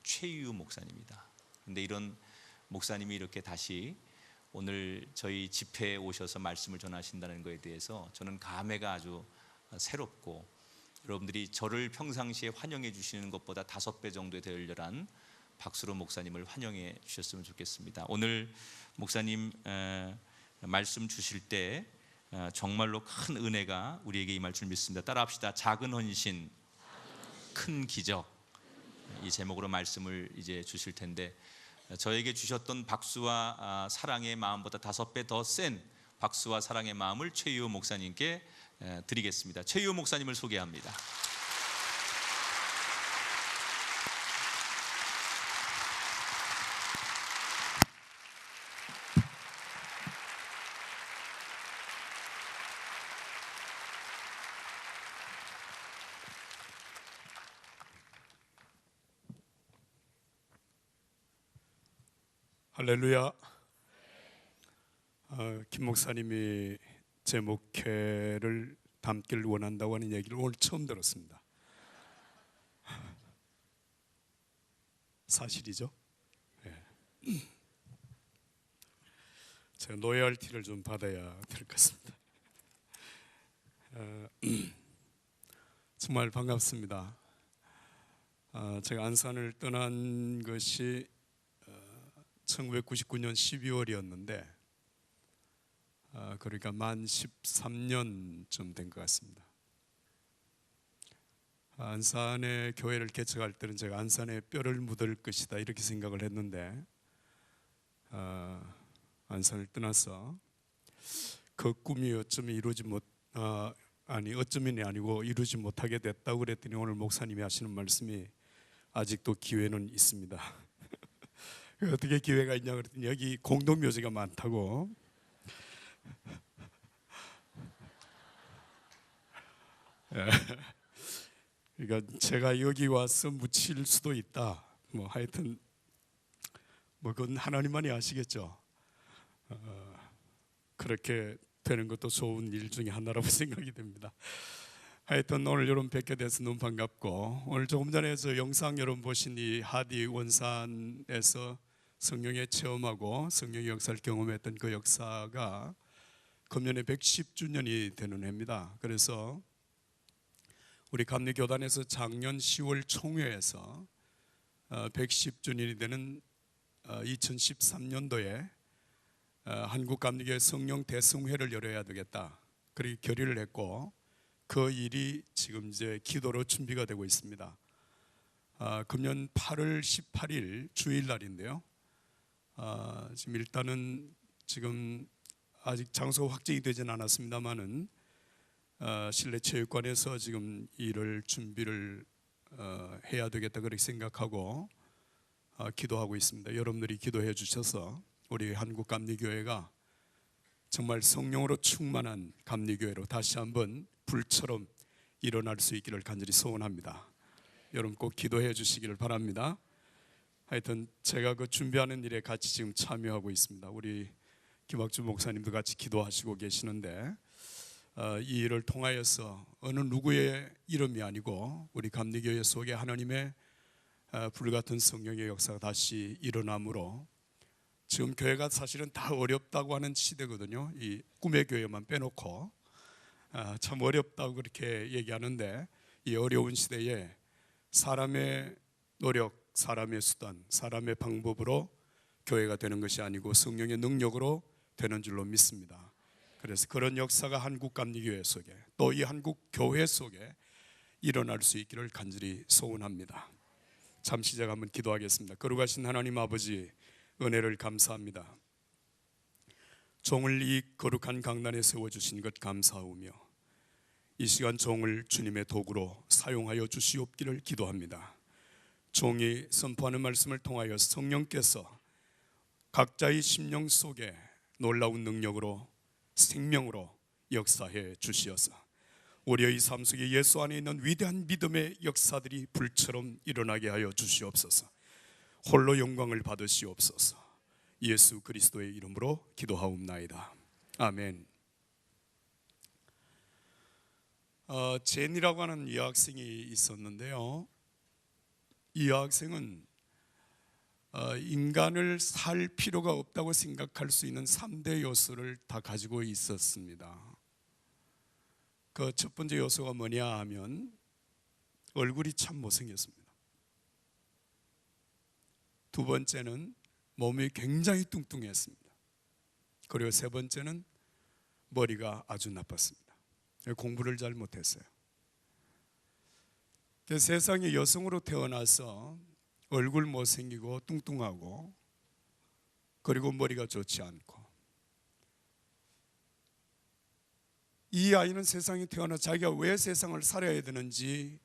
최유 목사님입니다. 그런데 이런 목사님이 이렇게 다시 오늘 저희 집회에 오셔서 말씀을 전하신다는 것에 대해서 저는 감회가 아주 새롭고 여러분들이 저를 평상시에 환영해 주시는 것보다 5배 정도의 더 열렬한 박수로 목사님을 환영해 주셨으면 좋겠습니다. 오늘 목사님 말씀 주실 때 정말로 큰 은혜가 우리에게 임할 줄 믿습니다. 따라합시다. 작은 헌신, 큰 기적. 이 제목으로 말씀을 이제 주실 텐데 저에게 주셨던 박수와 사랑의 마음보다 5배 더 센 박수와 사랑의 마음을 최유호 목사님께 드리겠습니다. 최유호 목사님을 소개합니다. 할렐루야. 김 목사님이 제 목회를 담기를 원한다고 하는 얘기를 오늘 처음 들었습니다. 사실이죠? 네. 제가 로열티를 좀 받아야 될 것 같습니다. 정말 반갑습니다. 제가 안산을 떠난 것이 1999년 12월이었는데 그러니까 만 13년쯤 된 것 같습니다. 안산의 교회를 개척할 때는 제가 안산에 뼈를 묻을 것이다 이렇게 생각을 했는데 안산을 떠나서 그 꿈이 어쩌면 어쩌면이 아니고 이루지 못하게 됐다고 그랬더니 오늘 목사님이 하시는 말씀이 아직도 기회는 있습니다. 어떻게 기회가 있냐 그랬더니 여기 공동묘지가 많다고. 그러니까 제가 여기 와서 묻힐 수도 있다. 뭐 하여튼 그건 하나님만이 아시겠죠. 그렇게 되는 것도 좋은 일 중에 하나라고 생각이 됩니다. 하여튼 오늘 여러분 뵙게 돼서 너무 반갑고, 오늘 조금 전에 저 영상 여러분 보신 이 하디 원산에서 성령의 체험하고 성령의 역사를 경험했던 그 역사가 금년에 110주년이 되는 해입니다. 그래서 우리 감리교단에서 작년 10월 총회에서 110주년이 되는 2013년도에 한국감리교회 성령 대성회를 열어야 되겠다, 그렇게 결의를 했고, 그 일이 지금 이제 기도로 준비가 되고 있습니다. 금년 8월 18일 주일날인데요. 지금 일단은 지금 아직 장소가 확정이 되지는 않았습니다만은 실내체육관에서 지금 일을 준비를 해야 되겠다 그렇게 생각하고 기도하고 있습니다. 여러분들이 기도해 주셔서 우리 한국감리교회가 정말 성령으로 충만한 감리교회로 다시 한번 불처럼 일어날 수 있기를 간절히 소원합니다. 여러분 꼭 기도해 주시기를 바랍니다. 하여튼 제가 그 준비하는 일에 같이 지금 참여하고 있습니다. 우리 김학주 목사님도 같이 기도하시고 계시는데 이 일을 통하여서 어느 누구의 이름이 아니고 우리 감리교회 속에 하나님의 불같은 성령의 역사가 다시 일어나므로, 지금 교회가 사실은 다 어렵다고 하는 시대거든요. 이 꿈의 교회만 빼놓고 참 어렵다고 그렇게 얘기하는데, 이 어려운 시대에 사람의 노력, 사람의 수단, 사람의 방법으로 교회가 되는 것이 아니고 성령의 능력으로 되는 줄로 믿습니다. 그래서 그런 역사가 한국감리교회 속에, 또 이 한국교회 속에 일어날 수 있기를 간절히 소원합니다. 잠시 제가 한번 기도하겠습니다. 거룩하신 하나님 아버지, 은혜를 감사합니다. 종을 이 거룩한 강단에 세워주신 것 감사하오며, 이 시간 종을 주님의 도구로 사용하여 주시옵기를 기도합니다. 종이 선포하는 말씀을 통하여 성령께서 각자의 심령 속에 놀라운 능력으로, 생명으로 역사해 주시어서 우리의 삶 속에 예수 안에 있는 위대한 믿음의 역사들이 불처럼 일어나게 하여 주시옵소서. 홀로 영광을 받으시옵소서. 예수 그리스도의 이름으로 기도하옵나이다. 아멘. 제니라고 하는 여학생이 있었는데요. 이 여학생은 인간을 살 필요가 없다고 생각할 수 있는 3대 요소를 다 가지고 있었습니다. 그 첫 번째 요소가 뭐냐 하면 얼굴이 참 못생겼습니다. 두 번째는 몸이 굉장히 뚱뚱했습니다. 그리고 세 번째는 머리가 아주 나빴습니다. 공부를 잘 못했어요. 세상에 여성으로 태어나서 얼굴 못생기고 뚱뚱하고 그리고 머리가 좋지 않고. 이 아이는 세상에 태어나 자기가 왜 세상을 살아야 되는지,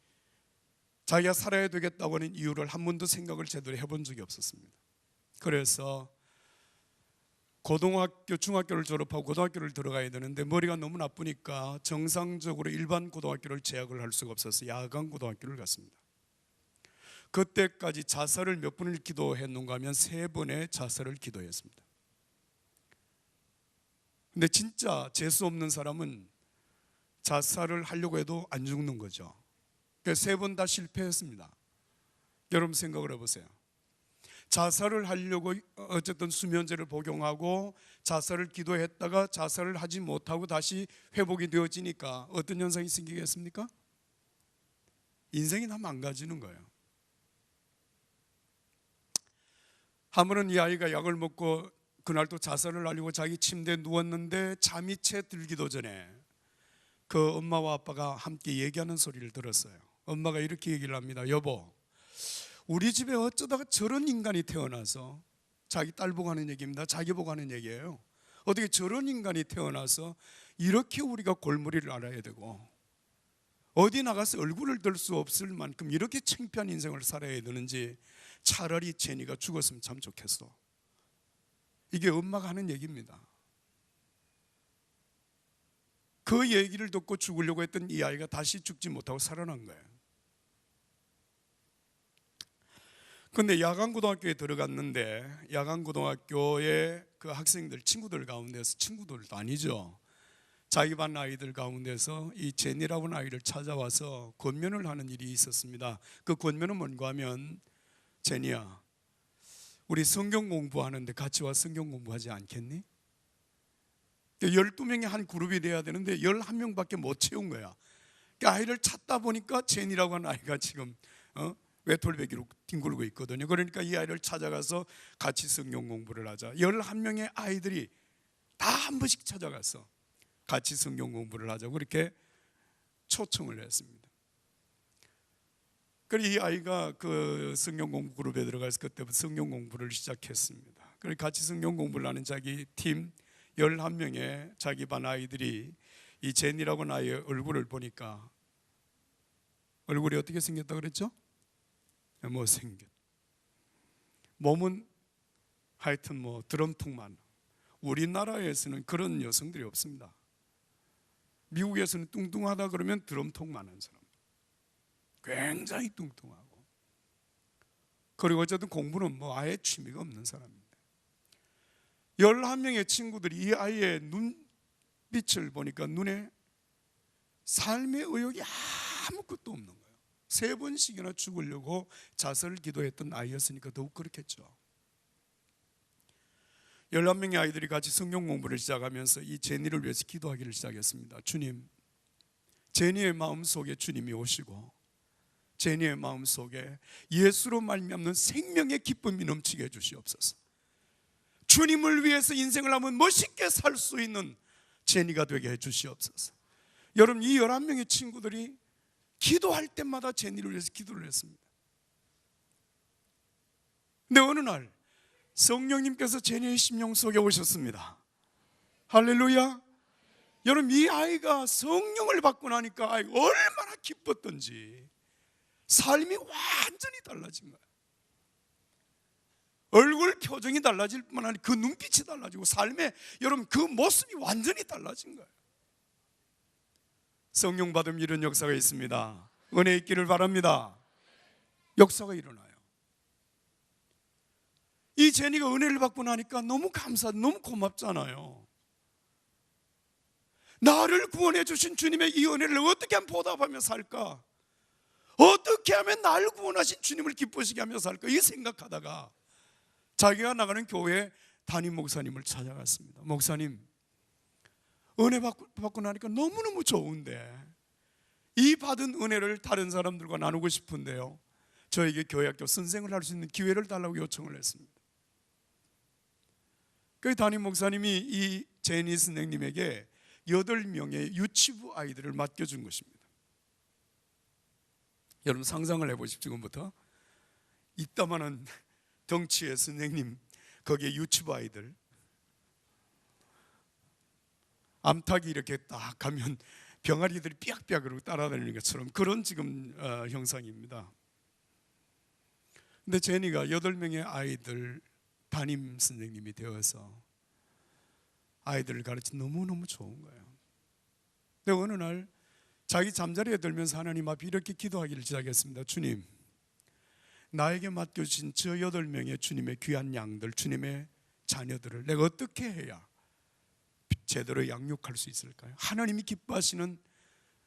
자기가 살아야 되겠다고 하는 이유를 한 번도 생각을 제대로 해본 적이 없었습니다. 그래서 고등학교, 중학교를 졸업하고 고등학교를 들어가야 되는데 머리가 너무 나쁘니까 정상적으로 일반 고등학교를 재학을 할 수가 없어서 야간 고등학교를 갔습니다. 그때까지 자살을 몇 번을 기도했는가 하면 3번의 자살을 기도했습니다. 근데 진짜 재수 없는 사람은 자살을 하려고 해도 안 죽는 거죠. 그래서 3번 다 실패했습니다. 여러분 생각을 해보세요. 자살을 하려고 어쨌든 수면제를 복용하고 자살을 기도했다가 자살을 하지 못하고 다시 회복이 되어지니까 어떤 현상이 생기겠습니까? 인생이 다 망가지는 거예요. 한 번은 이 아이가 약을 먹고 그날 또 자살을 하려고 자기 침대에 누웠는데 잠이 채 들기도 전에 그 엄마와 아빠가 함께 얘기하는 소리를 들었어요. 엄마가 이렇게 얘기를 합니다. 여보, 우리 집에 어쩌다가 저런 인간이 태어나서, 자기 딸 보고 하는 얘기입니다. 자기 보고 하는 얘기예요. 어떻게 저런 인간이 태어나서 이렇게 우리가 골머리를 앓아야 되고 어디 나가서 얼굴을 들 수 없을 만큼 이렇게 창피한 인생을 살아야 되는지, 차라리 제니가 죽었으면 참 좋겠어. 이게 엄마가 하는 얘기입니다. 그 얘기를 듣고 죽으려고 했던 이 아이가 다시 죽지 못하고 살아난 거예요. 근데 야간고등학교에 들어갔는데 야간고등학교에 그 학생들, 친구들 가운데서, 친구들도 아니죠, 자기 반 아이들 가운데서 이 제니라고 하는 아이를 찾아와서 권면을 하는 일이 있었습니다. 그 권면은 뭔가 하면, 제니야, 우리 성경 공부하는데 같이 와 성경 공부하지 않겠니? 12명이 한 그룹이 돼야 되는데 11명밖에 못 채운 거야. 그 아이를 찾다 보니까 제니라고 하는 아이가 지금 외톨배기로 뒹굴고 있거든요. 그러니까 이 아이를 찾아가서 같이 성경 공부를 하자. 11명의 아이들이 다 한 번씩 찾아가서 같이 성경 공부를 하자고 그렇게 초청을 했습니다. 그래서 이 아이가 그 성경 공부 그룹에 들어가서 그때부터 성경 공부를 시작했습니다. 그래서 같이 성경 공부를 하는 자기 팀 11명의 자기 반 아이들이 이 제니라고 하는 아이의 얼굴을 보니까, 얼굴이 어떻게 생겼다 그랬죠? 못생겼. 몸은 하여튼 뭐 드럼통만. 우리나라에서는 그런 여성들이 없습니다. 미국에서는 뚱뚱하다 그러면 드럼통만한 사람, 굉장히 뚱뚱하고, 그리고 어쨌든 공부는 뭐 아예 취미가 없는 사람입니다. 11명의 친구들이 이 아이의 눈빛을 보니까 눈에 삶의 의욕이 아무것도 없는 거예요. 3번씩이나 죽으려고 자살을 기도했던 아이였으니까 더욱 그렇겠죠. 11명의 아이들이 같이 성경 공부를 시작하면서 이 제니를 위해서 기도하기를 시작했습니다. 주님, 제니의 마음속에 주님이 오시고 제니의 마음속에 예수로 말미암는 생명의 기쁨이 넘치게 해주시옵소서. 주님을 위해서 인생을 한번 멋있게 살 수 있는 제니가 되게 해주시옵소서. 여러분, 이 11명의 친구들이 기도할 때마다 제니를 위해서 기도를 했습니다. 근데 어느 날 성령님께서 제니의 심령 속에 오셨습니다. 할렐루야. 여러분, 이 아이가 성령을 받고 나니까 얼마나 기뻤던지 삶이 완전히 달라진 거예요. 얼굴 표정이 달라질 뿐만 아니라 그 눈빛이 달라지고 삶의, 여러분, 그 모습이 완전히 달라진 거예요. 성령 받으면 이런 역사가 있습니다. 은혜 있기를 바랍니다. 역사가 일어나요. 이 제니가 은혜를 받고 나니까 너무 너무 고맙잖아요. 나를 구원해 주신 주님의 이 은혜를 어떻게 하면 보답하며 살까? 어떻게 하면 나를 구원하신 주님을 기쁘시게 하며 살까? 이 생각하다가 자기가 나가는 교회 담임 목사님을 찾아갔습니다. 목사님, 은혜 받고 나니까 너무너무 좋은데 이 받은 은혜를 다른 사람들과 나누고 싶은데요, 저에게 교회학교 선생을 할 수 있는 기회를 달라고 요청을 했습니다. 그 담임 목사님이 이 제니 선생님에게 8명의 유치부 아이들을 맡겨준 것입니다. 여러분 상상을 해보십시오. 지금부터 이따만한 덩치의 선생님, 거기에 유치부 아이들 암탉이 이렇게 딱 가면 병아리들이 삐약삐약으로 따라다니는 것처럼 그런 지금 형상입니다. 근데 제니가 8명의 아이들 담임 선생님이 되어서 아이들을 가르치 너무너무 좋은 거예요. 근데 어느 날 자기 잠자리에 들면서 하나님 앞에 이렇게 기도하기를 시작했습니다. 주님, 나에게 맡겨주신 저 8명의 주님의 귀한 양들, 주님의 자녀들을 내가 어떻게 해야 제대로 양육할 수 있을까요? 하나님이 기뻐하시는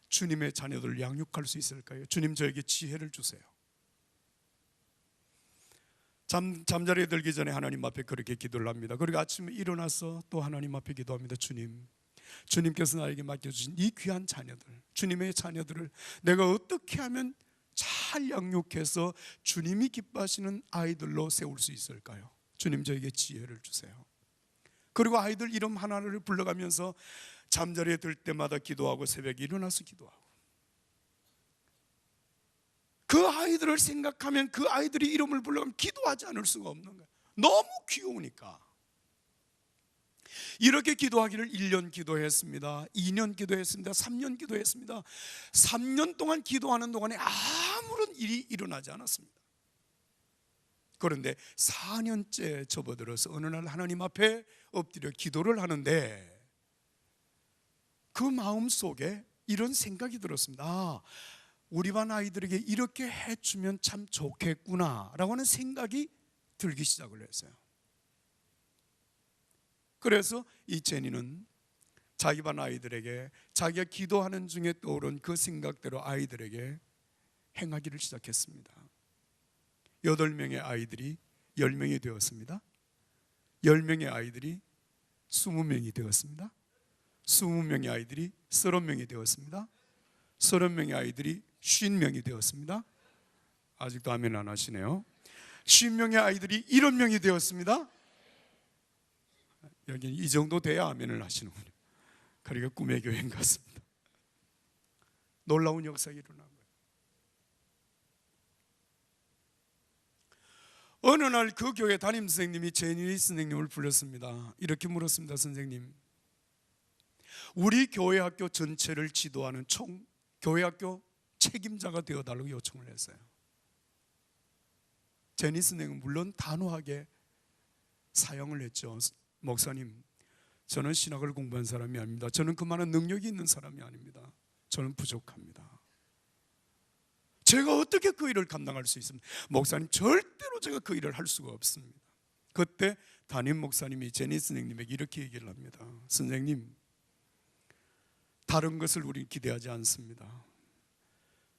주님의 자녀들을 양육할 수 있을까요? 주님, 저에게 지혜를 주세요. 잠자리에 들기 전에 하나님 앞에 그렇게 기도를 합니다. 그리고 아침에 일어나서 또 하나님 앞에 기도합니다. 주님께서 나에게 맡겨주신 이 귀한 자녀들, 주님의 자녀들을 내가 어떻게 하면 잘 양육해서 주님이 기뻐하시는 아이들로 세울 수 있을까요? 주님, 저에게 지혜를 주세요. 그리고 아이들 이름 하나를 불러가면서 잠자리에 들 때마다 기도하고 새벽에 일어나서 기도하고, 그 아이들을 생각하면 그 아이들이 이름을 불러가면 기도하지 않을 수가 없는 거예요. 너무 귀여우니까. 이렇게 기도하기를 1년 기도했습니다. 2년 기도했습니다. 3년 기도했습니다. 3년 동안 기도하는 동안에 아무런 일이 일어나지 않았습니다. 그런데 4년째 접어들어서 어느 날 하나님 앞에 엎드려 기도를 하는데 그 마음속에 이런 생각이 들었습니다. 우리 반 아이들에게 이렇게 해주면 참 좋겠구나 라고 하는 생각이 들기 시작을 했어요. 그래서 이 제니는 자기 반 아이들에게 자기가 기도하는 중에 떠오른 그 생각대로 아이들에게 행하기를 시작했습니다. 8명의 아이들이 10명이 되었습니다. 10명의 아이들이 20명이 되었습니다. 20명의 아이들이 30명이 되었습니다. 30명의 아이들이 50명이 되었습니다. 아직도 아멘 안 하시네요. 50명의 아이들이 70명이 되었습니다. 여기 이 정도 돼야 아멘을 하시는군요. 그러니까 꿈의 교회인 것 같습니다. 놀라운 역사가 일어난 거예요. 어느 날 그 교회 담임 선생님이 제니 선생님을 불렀습니다. 이렇게 물었습니다. 선생님, 우리 교회 학교 전체를 지도하는 총 교회 학교 책임자가 되어달라고 요청을 했어요. 제니 선생님은 물론 단호하게 사양을 했죠. 목사님, 저는 신학을 공부한 사람이 아닙니다. 저는 그만한 능력이 있는 사람이 아닙니다. 저는 부족합니다. 제가 어떻게 그 일을 감당할 수 있습니까? 목사님, 절대로 제가 그 일을 할 수가 없습니다. 그때 담임 목사님이 제니 선생님에게 이렇게 얘기를 합니다. 선생님, 다른 것을 우리 기대하지 않습니다.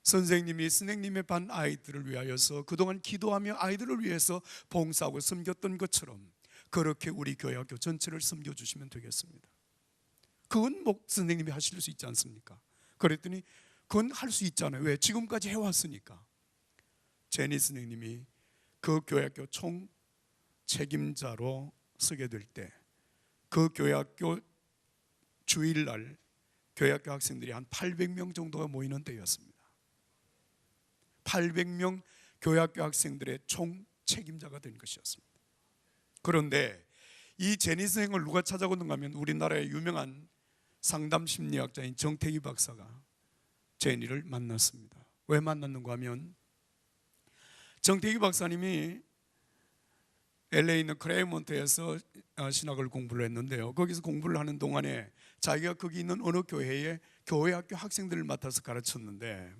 선생님이 선생님의 반 아이들을 위하여서 그동안 기도하며 아이들을 위해서 봉사하고 섬겼던 것처럼 그렇게 우리 교회 학교 전체를 섬겨주시면 되겠습니다. 그건 선생님이 하실 수 있지 않습니까? 그랬더니 그건 할 수 있잖아요. 왜? 지금까지 해왔으니까. 제니 선생님이 그 교회 학교 총 책임자로 서게 될 때 그 교회 학교 주일날 교회 학교 학생들이 한 800명 정도가 모이는 때였습니다. 800명 교회 학교 학생들의 총 책임자가 된 것이었습니다. 그런데 이 제니 선생을 누가 찾아오는가 하면 우리나라의 유명한 상담 심리학자인 정태기 박사가 제니를 만났습니다. 왜 만났는가 하면 정태기 박사님이 LA에 있는 크레이먼트에서 신학을 공부를 했는데요. 거기서 공부를 하는 동안에 자기가 거기 있는 어느 교회에 교회 학교 학생들을 맡아서 가르쳤는데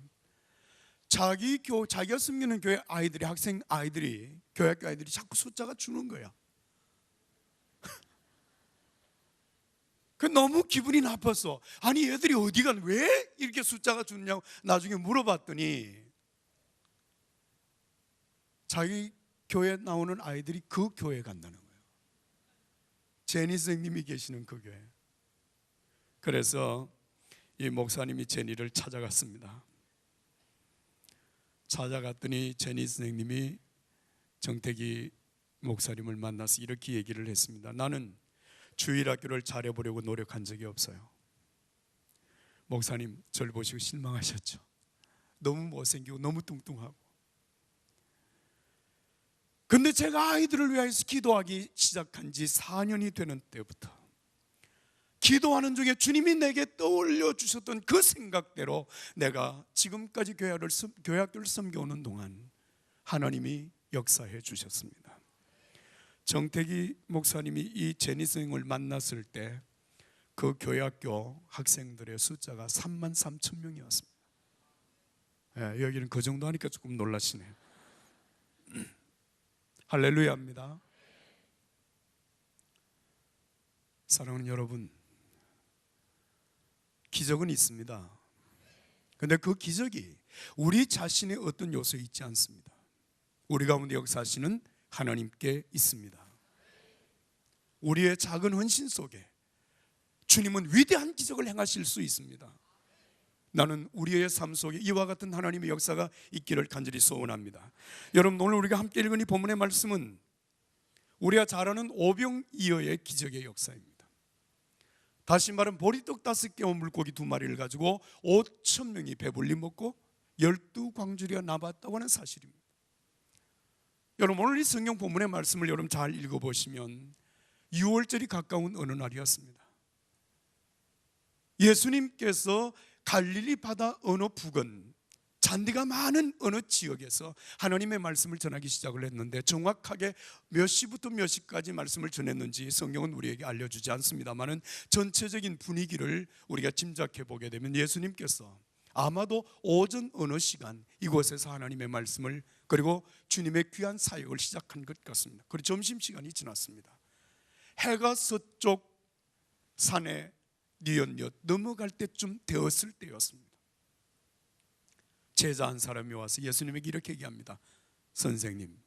자기가 섬기는 교회 아이들이 교회 학교 아이들이 자꾸 숫자가 주는 거야. 그 너무 기분이 나빴어. 아니 얘들이 어디 간 왜 이렇게 숫자가 주느냐고 나중에 물어봤더니 자기 교회에 나오는 아이들이 그 교회에 간다는 거예요. 제니 선생님이 계시는 그 교회. 그래서 이 목사님이 제니를 찾아갔습니다. 찾아갔더니 제니 선생님이 정태기 목사님을 만나서 이렇게 얘기를 했습니다. 나는 주일학교를 잘해보려고 노력한 적이 없어요. 목사님, 저를 보시고 실망하셨죠. 너무 못생기고 너무 뚱뚱하고. 근데 제가 아이들을 위해서 기도하기 시작한 지 4년이 되는 때부터 기도하는 중에 주님이 내게 떠올려 주셨던 그 생각대로 내가 지금까지 교회학교를 섬겨오는 동안 하나님이 역사해 주셨습니다. 정태기 목사님이 이 제니스형을 만났을 때 그 교회학교 학생들의 숫자가 33,000명이었습니다. 여기는 그 정도 하니까 조금 놀라시네요. 할렐루야입니다. 사랑하는 여러분, 기적은 있습니다. 그런데 그 기적이 우리 자신의 어떤 요소에 있지 않습니다. 우리 가운데 역사하시는 하나님께 있습니다. 우리의 작은 헌신 속에 주님은 위대한 기적을 행하실 수 있습니다. 나는 우리의 삶 속에 이와 같은 하나님의 역사가 있기를 간절히 소원합니다. 여러분, 오늘 우리가 함께 읽은 이 본문의 말씀은 우리가 잘 아는 오병이어의 기적의 역사입니다. 다시 말하면 보리떡 5개와 물고기 2마리를 가지고 5,000명이 배불리 먹고 12광주리가 남았다고 하는 사실입니다. 여러분, 오늘 이 성경 본문의 말씀을 여러분 잘 읽어보시면 6월절이 가까운 어느 날이었습니다. 예수님께서 갈릴리 바다 어느 부근 잔디가 많은 어느 지역에서 하나님의 말씀을 전하기 시작을 했는데 정확하게 몇 시부터 몇 시까지 말씀을 전했는지 성경은 우리에게 알려주지 않습니다만은 전체적인 분위기를 우리가 짐작해 보게 되면 예수님께서 아마도 오전 어느 시간 이곳에서 하나님의 말씀을 그리고 주님의 귀한 사역을 시작한 것 같습니다. 그리고 점심시간이 지났습니다. 해가 서쪽 산에 뉘엿뉘엿 넘어갈 때쯤 되었을 때였습니다. 제자 한 사람이 와서 예수님에게 이렇게 얘기합니다. 선생님,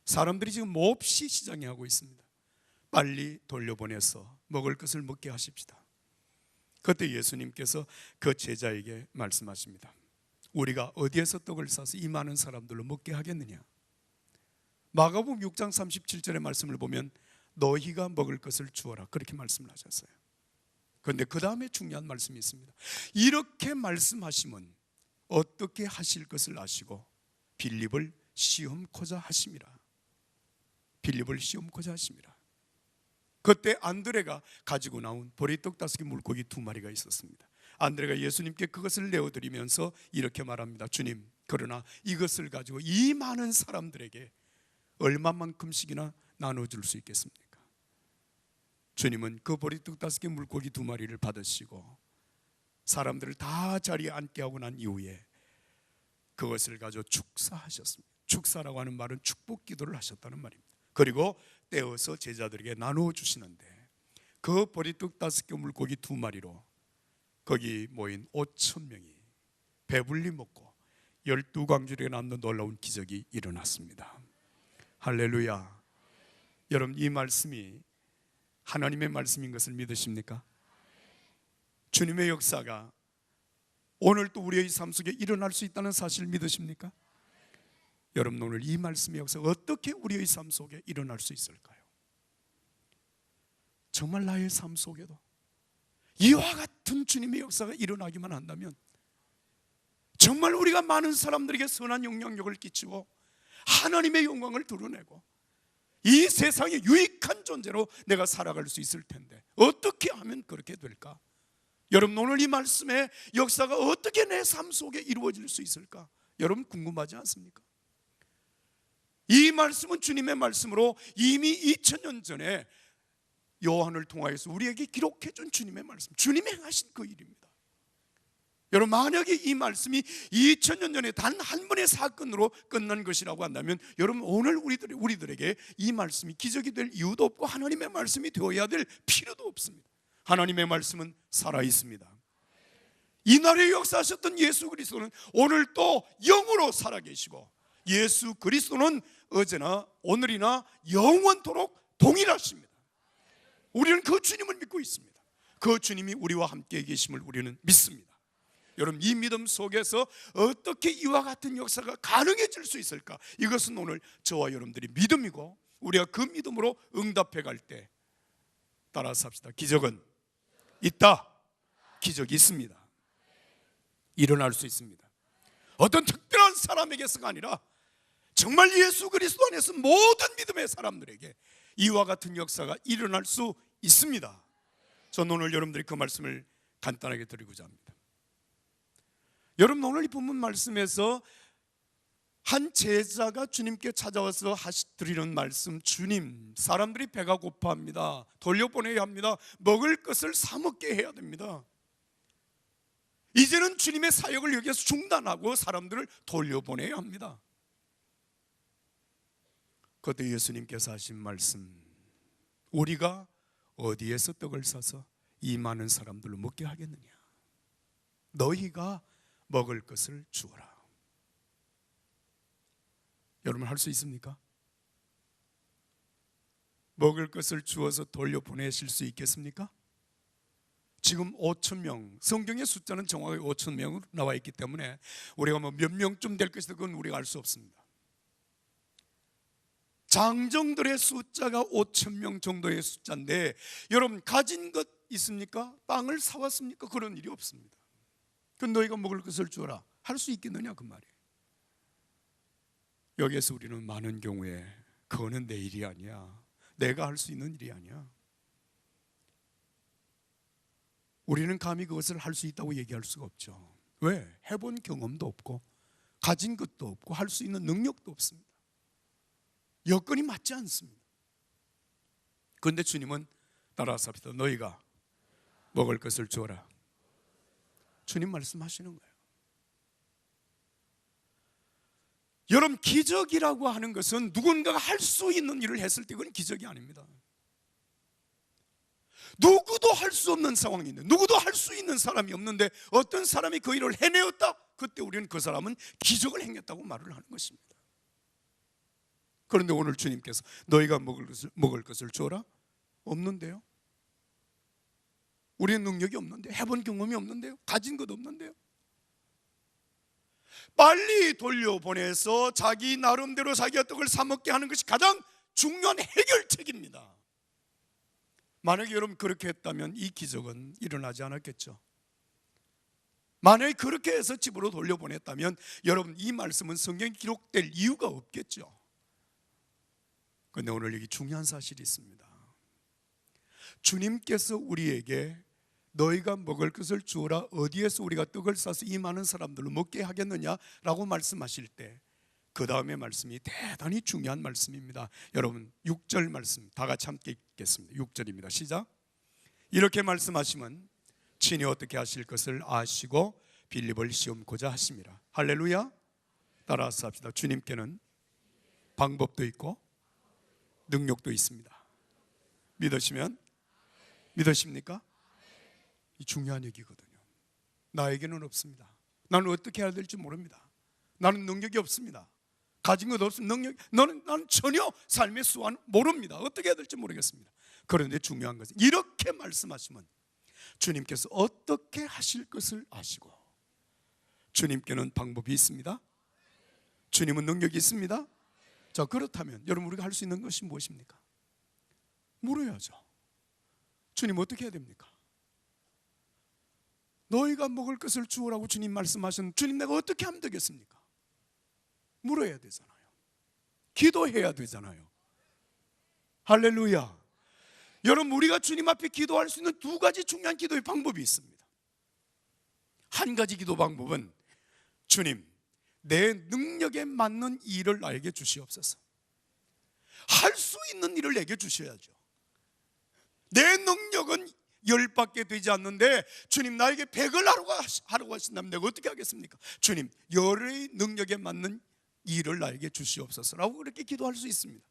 사람들이 지금 몹시 시장에 하고 있습니다. 빨리 돌려보내서 먹을 것을 먹게 하십시다. 그때 예수님께서 그 제자에게 말씀하십니다. 우리가 어디에서 떡을 싸서 이 많은 사람들로 먹게 하겠느냐? 마가복음 6장 37절의 말씀을 보면 너희가 먹을 것을 주어라, 그렇게 말씀을 하셨어요. 그런데 그 다음에 중요한 말씀이 있습니다. 이렇게 말씀하시면 어떻게 하실 것을 아시고 빌립을 시험코자 하심이라. 빌립을 시험코자 하심이라. 그때 안드레가 가지고 나온 보리떡 5개 물고기 2마리가 있었습니다. 안드레가 예수님께 그것을 내어드리면서 이렇게 말합니다. 주님, 그러나 이것을 가지고 이 많은 사람들에게 얼마만큼씩이나 나눠줄 수 있겠습니까? 주님은 그 보리떡 5개 물고기 2마리를 받으시고 사람들을 다 자리에 앉게 하고 난 이후에 그것을 가지고 축사하셨습니다. 축사라고 하는 말은 축복 기도를 하셨다는 말입니다. 그리고 떼어서 제자들에게 나누어 주시는데 그 보리떡 5개 물고기 2마리로 거기 모인 5,000명이 배불리 먹고 12광주리가 남는 놀라운 기적이 일어났습니다. 할렐루야. 여러분, 이 말씀이 하나님의 말씀인 것을 믿으십니까? 주님의 역사가 오늘 또 우리의 삶 속에 일어날 수 있다는 사실을 믿으십니까? 여러분, 오늘 이 말씀의 역사가 어떻게 우리의 삶 속에 일어날 수 있을까요? 정말 나의 삶 속에도 이와 같은 주님의 역사가 일어나기만 한다면 정말 우리가 많은 사람들에게 선한 영향력을 끼치고 하나님의 영광을 드러내고 이 세상에 유익한 존재로 내가 살아갈 수 있을 텐데 어떻게 하면 그렇게 될까? 여러분, 오늘 이 말씀의 역사가 어떻게 내 삶 속에 이루어질 수 있을까? 여러분, 궁금하지 않습니까? 이 말씀은 주님의 말씀으로 이미 2000년 전에 요한을 통하여서 우리에게 기록해 준 주님의 말씀, 주님이 행하신 그 일입니다. 여러분, 만약에 이 말씀이 2000년 전에 단 한 번의 사건으로 끝난 것이라고 한다면 여러분, 오늘 우리들에게 이 말씀이 기적이 될 이유도 없고 하나님의 말씀이 되어야 될 필요도 없습니다. 하나님의 말씀은 살아있습니다. 이날에 역사하셨던 예수 그리스도는 오늘 또 영으로 살아계시고 예수 그리스도는 어제나 오늘이나 영원토록 동일하십니다. 우리는 그 주님을 믿고 있습니다. 그 주님이 우리와 함께 계심을 우리는 믿습니다. 여러분, 이 믿음 속에서 어떻게 이와 같은 역사가 가능해질 수 있을까? 이것은 오늘 저와 여러분들이 믿음이고 우리가 그 믿음으로 응답해 갈 때 따라서 합시다. 기적은 있다. 기적이 있습니다. 일어날 수 있습니다. 어떤 특별한 사람에게서가 아니라 정말 예수 그리스도 안에서 모든 믿음의 사람들에게 이와 같은 역사가 일어날 수 있습니다. 저는 오늘 여러분들이 그 말씀을 간단하게 드리고자 합니다. 여러분, 오늘 이 본문 말씀에서 한 제자가 주님께 찾아와서 드리는 말씀, 주님, 사람들이 배가 고파합니다. 돌려보내야 합니다. 먹을 것을 사 먹게 해야 됩니다. 이제는 주님의 사역을 여기에서 중단하고 사람들을 돌려보내야 합니다. 그때 예수님께서 하신 말씀, 우리가 어디에서 떡을 사서 이 많은 사람들로 먹게 하겠느냐? 너희가 먹을 것을 주어라. 여러분, 할 수 있습니까? 먹을 것을 주어서 돌려보내실 수 있겠습니까? 지금 5,000명, 성경의 숫자는 정확하게 5,000명으로 나와 있기 때문에 우리가 뭐 몇 명쯤 될 것이다 그건 우리가 알 수 없습니다. 장정들의 숫자가 5,000명 정도의 숫자인데, 여러분 가진 것 있습니까? 빵을 사왔습니까? 그런 일이 없습니다. 그 너희가 먹을 것을 주어라, 할 수 있겠느냐 그 말이에요. 여기에서 우리는 많은 경우에 그거는 내 일이 아니야, 내가 할 수 있는 일이 아니야, 우리는 감히 그것을 할 수 있다고 얘기할 수가 없죠. 왜? 해본 경험도 없고 가진 것도 없고 할 수 있는 능력도 없습니다. 여건이 맞지 않습니다. 그런데 주님은 따라서 합시다. 너희가 먹을 것을 주어라. 주님 말씀하시는 거예요. 여러분, 기적이라고 하는 것은 누군가가 할 수 있는 일을 했을 때 그건 기적이 아닙니다. 누구도 할 수 없는 상황이 있는데, 누구도 할 수 있는 사람이 없는데 어떤 사람이 그 일을 해내었다, 그때 우리는 그 사람은 기적을 행했다고 말을 하는 것입니다. 그런데 오늘 주님께서 너희가 먹을 것을 주어라? 없는데요? 우리는 능력이 없는데, 해본 경험이 없는데요, 가진 것 없는데요. 빨리 돌려보내서 자기 나름대로 자기가 떡을 사 먹게 하는 것이 가장 중요한 해결책입니다. 만약에 여러분 그렇게 했다면 이 기적은 일어나지 않았겠죠. 만약에 그렇게 해서 집으로 돌려보냈다면 여러분 이 말씀은 성경에 기록될 이유가 없겠죠. 그런데 오늘 여기 중요한 사실이 있습니다. 주님께서 우리에게 너희가 먹을 것을 주어라, 어디에서 우리가 떡을 싸서 이 많은 사람들로 먹게 하겠느냐라고 말씀하실 때 그 다음에 말씀이 대단히 중요한 말씀입니다. 여러분 6절 말씀 다 같이 함께 읽겠습니다. 6절입니다. 시작. 이렇게 말씀하시면 친히 어떻게 하실 것을 아시고 빌립을 시험고자 하심이라. 할렐루야. 따라서 합시다. 주님께는 방법도 있고 능력도 있습니다. 믿으시면, 믿으십니까? 이 중요한 얘기거든요. 나에게는 없습니다. 나는 어떻게 해야 될지 모릅니다. 나는 능력이 없습니다. 가진 것 없으면 나는 전혀 삶의 수완 모릅니다. 어떻게 해야 될지 모르겠습니다. 그런데 중요한 것은 이렇게 말씀하시면 주님께서 어떻게 하실 것을 아시고, 주님께는 방법이 있습니다. 주님은 능력이 있습니다. 자, 그렇다면 여러분 우리가 할 수 있는 것이 무엇입니까? 물어야죠. 주님 어떻게 해야 됩니까? 너희가 먹을 것을 주오라고 주님 말씀하셨는데 주님 내가 어떻게 하면 되겠습니까? 물어야 되잖아요. 기도해야 되잖아요. 할렐루야. 여러분 우리가 주님 앞에 기도할 수 있는 두 가지 중요한 기도의 방법이 있습니다. 한 가지 기도 방법은 주님 내 능력에 맞는 일을 나에게 주시옵소서. 할 수 있는 일을 내게 주셔야죠. 내 능력은 10밖에 되지 않는데 주님 나에게 100을 하라고 하신다면 내가 어떻게 하겠습니까? 주님 10의 능력에 맞는 일을 나에게 주시옵소서라고 그렇게 기도할 수 있습니다.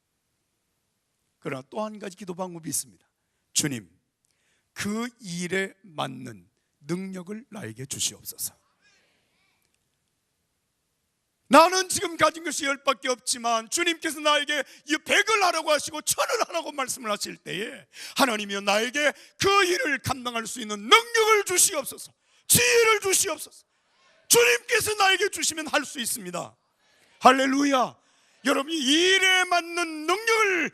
그러나 또 한 가지 기도 방법이 있습니다. 주님 그 일에 맞는 능력을 나에게 주시옵소서. 나는 지금 가진 것이 10밖에 없지만 주님께서 나에게 100을 하라고 하시고 1000을 하라고 말씀을 하실 때에 하나님이여 나에게 그 일을 감당할 수 있는 능력을 주시옵소서, 지혜를 주시옵소서. 주님께서 나에게 주시면 할 수 있습니다. 할렐루야. 여러분이 일에 맞는 능력을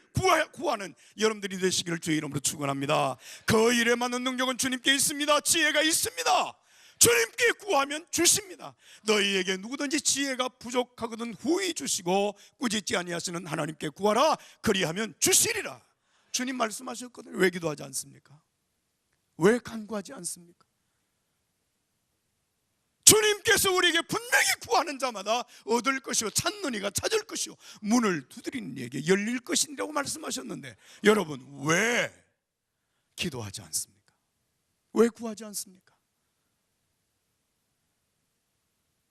구하는 여러분들이 되시기를 주의 이름으로 축원합니다. 그 일에 맞는 능력은 주님께 있습니다. 지혜가 있습니다. 주님께 구하면 주십니다. 너희에게 누구든지 지혜가 부족하거든 후히 주시고 꾸짖지 아니하시는 하나님께 구하라 그리하면 주시리라. 주님 말씀하셨거든요. 왜 기도하지 않습니까? 왜 간구하지 않습니까? 주님께서 우리에게 분명히 구하는 자마다 얻을 것이요 찾는 이가 찾을 것이요 문을 두드리는 이에게 열릴 것이라고 말씀하셨는데, 여러분 왜 기도하지 않습니까? 왜 구하지 않습니까?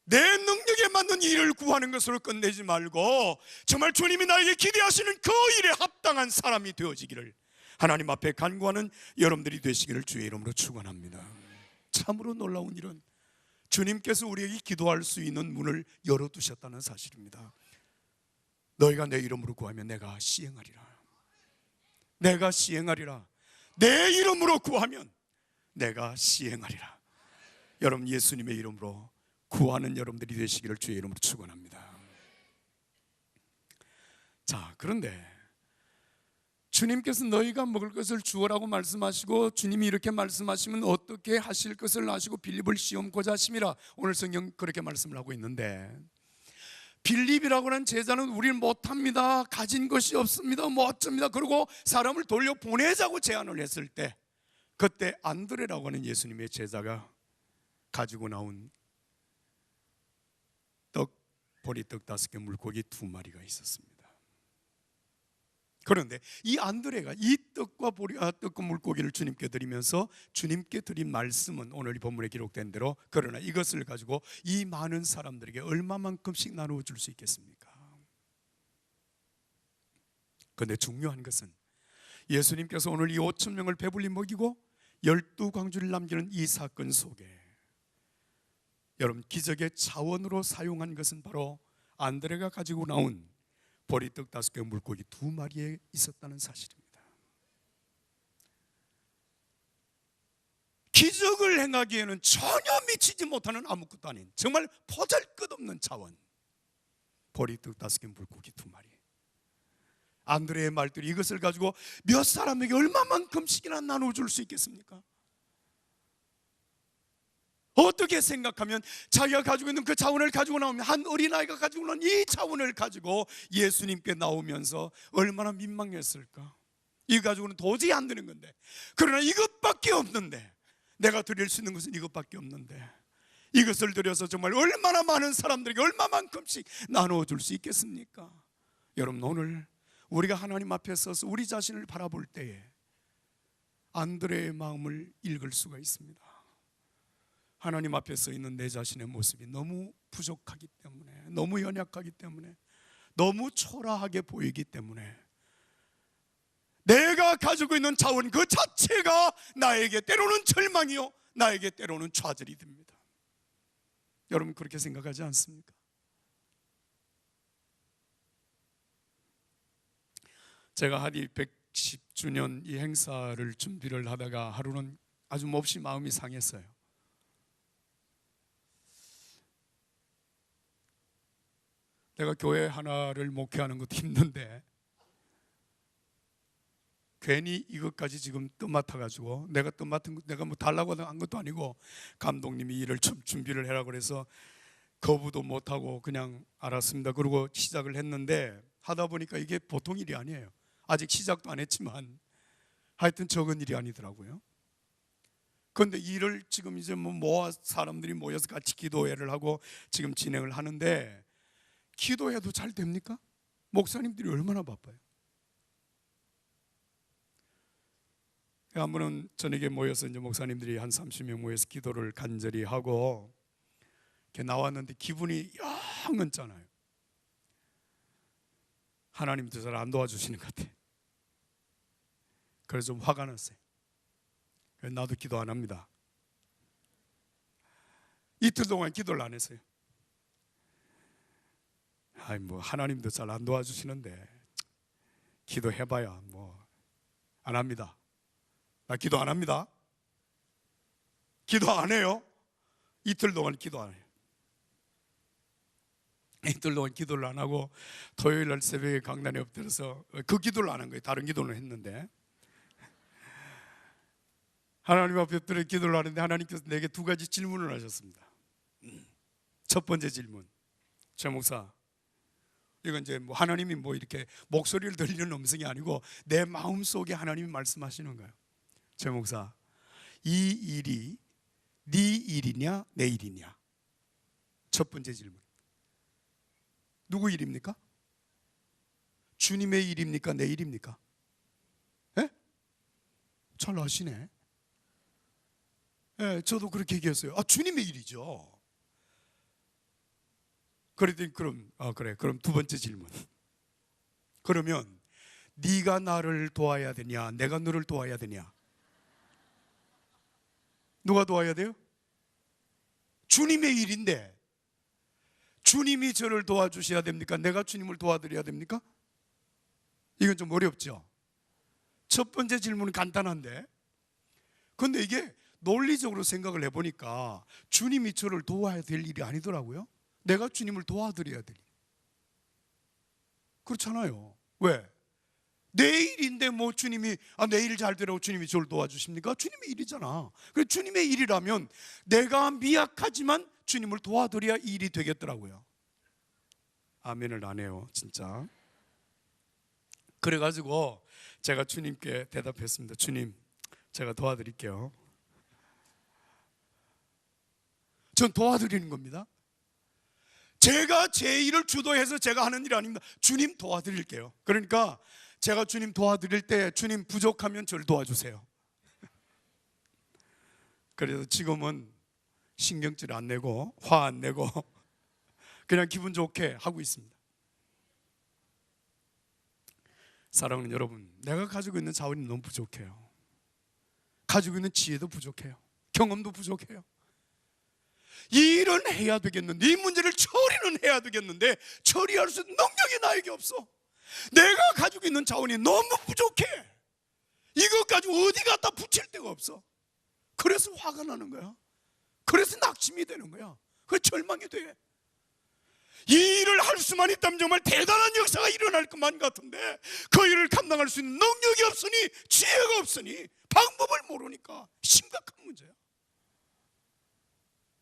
내 능력에 맞는 일을 구하는 것으로 끝내지 말고 정말 주님이 나에게 기대하시는 그 일에 합당한 사람이 되어지기를 하나님 앞에 간구하는 여러분들이 되시기를 주의 이름으로 축원합니다. 참으로 놀라운 일은 주님께서 우리에게 기도할 수 있는 문을 열어두셨다는 사실입니다. 너희가 내 이름으로 구하면 내가 시행하리라. 내가 시행하리라. 내 이름으로 구하면 내가 시행하리라. 여러분 예수님의 이름으로 구하는 여러분들이 되시기를 주의 이름으로 축원합니다. 자, 그런데 주님께서 너희가 먹을 것을 주어라고 말씀하시고 주님이 이렇게 말씀하시면 어떻게 하실 것을 아시고 빌립을 시험고자 하심이라. 오늘 성경 그렇게 말씀을 하고 있는데, 빌립이라고 하는 제자는 우리는 못합니다, 가진 것이 없습니다, 뭐 어쩝니다, 그리고 사람을 돌려 보내자고 제안을 했을 때, 그때 안드레라고 하는 예수님의 제자가 가지고 나온 보리떡 5개 물고기 2마리가 있었습니다. 그런데 이 안드레가 이 떡과 물고기를 주님께 드리면서 주님께 드린 말씀은 오늘 이 본문에 기록된 대로, 그러나 이것을 가지고 이 많은 사람들에게 얼마만큼씩 나누어 줄 수 있겠습니까? 그런데 중요한 것은 예수님께서 오늘 이 5,000명을 배불리 먹이고 12광주를 남기는 이 사건 속에 여러분 기적의 자원으로 사용한 것은 바로 안드레가 가지고 나온 보리떡 5개 물고기 2마리에 있었다는 사실입니다. 기적을 행하기에는 전혀 미치지 못하는 아무것도 아닌 정말 보잘것없는 자원, 보리떡 5개 물고기 2마리. 안드레의 말들이 이것을 가지고 몇 사람에게 얼마만큼씩이나 나눠줄 수 있겠습니까? 어떻게 생각하면 자기가 가지고 있는 그 자원을 가지고 나오면, 한 어린아이가 가지고 나온 이 자원을 가지고 예수님께 나오면서 얼마나 민망했을까? 이거 가지고는 도저히 안 되는 건데, 그러나 이것밖에 없는데, 내가 드릴 수 있는 것은 이것밖에 없는데 이것을 드려서 정말 얼마나 많은 사람들에게 얼마만큼씩 나누어 줄 수 있겠습니까? 여러분 오늘 우리가 하나님 앞에 서서 우리 자신을 바라볼 때에 안드레의 마음을 읽을 수가 있습니다. 하나님 앞에 서 있는 내 자신의 모습이 너무 부족하기 때문에, 너무 연약하기 때문에, 너무 초라하게 보이기 때문에 내가 가지고 있는 자원 그 자체가 나에게 때로는 절망이요, 나에게 때로는 좌절이 됩니다. 여러분 그렇게 생각하지 않습니까? 제가 하디 110주년 이 행사를 준비를 하다가 하루는 아주 몹시 마음이 상했어요. 내가 교회 하나를 목회하는 것도 힘든데 괜히 이것까지 지금 떠맡아가지고, 내가 떠맡은 것, 내가 뭐 달라고 한 것도 아니고 감독님이 일을 좀 준비를 해라 그래서 거부도 못하고 그냥 알았습니다. 그리고 시작을 했는데 하다 보니까 이게 보통 일이 아니에요. 아직 시작도 안 했지만 하여튼 적은 일이 아니더라고요. 그런데 일을 지금 이제 뭐 사람들이 모여서 같이 기도회를 하고 지금 진행을 하는데, 기도해도 잘 됩니까? 목사님들이 얼마나 바빠요. 한 번은 저녁에 모여서 이제 목사님들이 한 30명 모여서 기도를 간절히 하고 이렇게 나왔는데 기분이 영 언짢아요. 하나님도 잘 안 도와주시는 것 같아요. 그래서 좀 화가 났어요. 그래서 나도 기도 안 합니다. 이틀 동안 기도를 안 했어요. 아이 뭐 하나님도 잘 안 도와주시는데 기도해봐야 뭐 안 합니다. 나 기도 안 합니다. 기도 안 해요. 이틀 동안 기도 안 해요. 이틀 동안 기도를 안 하고 토요일 날 새벽에 강단에 엎드려서 그 기도를 안 한 거예요. 다른 기도는 했는데 하나님 앞에 엎드려 기도를 하는데 하나님께서 내게 두 가지 질문을 하셨습니다. 첫 번째 질문, 최 목사, 이건 이제 뭐 하나님이 뭐 이렇게 목소리를 들리는 음성이 아니고 내 마음 속에 하나님이 말씀하시는 거예요. 최 목사, 이 일이 네 일이냐 내 일이냐? 첫 번째 질문. 누구 일입니까? 주님의 일입니까? 내 일입니까? 예? 잘 아시네. 예, 저도 그렇게 얘기했어요. 아, 주님의 일이죠. 그랬더니 그럼 두 번째 질문. 그러면 네가 나를 도와야 되냐, 내가 너를 도와야 되냐? 누가 도와야 돼요? 주님의 일인데 주님이 저를 도와주셔야 됩니까? 내가 주님을 도와드려야 됩니까? 이건 좀 어렵죠. 첫 번째 질문은 간단한데, 근데 이게 논리적으로 생각을 해보니까 주님이 저를 도와야 될 일이 아니더라고요. 내가 주님을 도와드려야 될 일. 그렇잖아요. 왜? 내 일인데 뭐 주님이 내 일 잘 되라고 주님이 저를 도와주십니까? 주님의 일이잖아. 그래, 주님의 일이라면 내가 미약하지만 주님을 도와드려야 일이 되겠더라고요. 아멘을 안 해요, 진짜. 그래가지고 제가 주님께 대답했습니다. 주님, 제가 도와드릴게요. 전 도와드리는 겁니다. 제가 제 일을 주도해서 제가 하는 일이 아닙니다. 주님 도와드릴게요. 그러니까 제가 주님 도와드릴 때 주님 부족하면 저를 도와주세요. 그래서 지금은 신경질 안 내고 화 안 내고 그냥 기분 좋게 하고 있습니다. 사랑하는 여러분, 내가 가지고 있는 자원이 너무 부족해요. 가지고 있는 지혜도 부족해요. 경험도 부족해요. 이 일은 해야 되겠는데, 이 문제를 처리는 해야 되겠는데 처리할 수 있는 능력이 나에게 없어. 내가 가지고 있는 자원이 너무 부족해. 이것 가지고 어디 갖다 붙일 데가 없어. 그래서 화가 나는 거야. 그래서 낙심이 되는 거야. 그래서 절망이 돼. 이 일을 할 수만 있다면 정말 대단한 역사가 일어날 것만 같은데 그 일을 감당할 수 있는 능력이 없으니, 지혜가 없으니, 방법을 모르니까 심각한 문제야.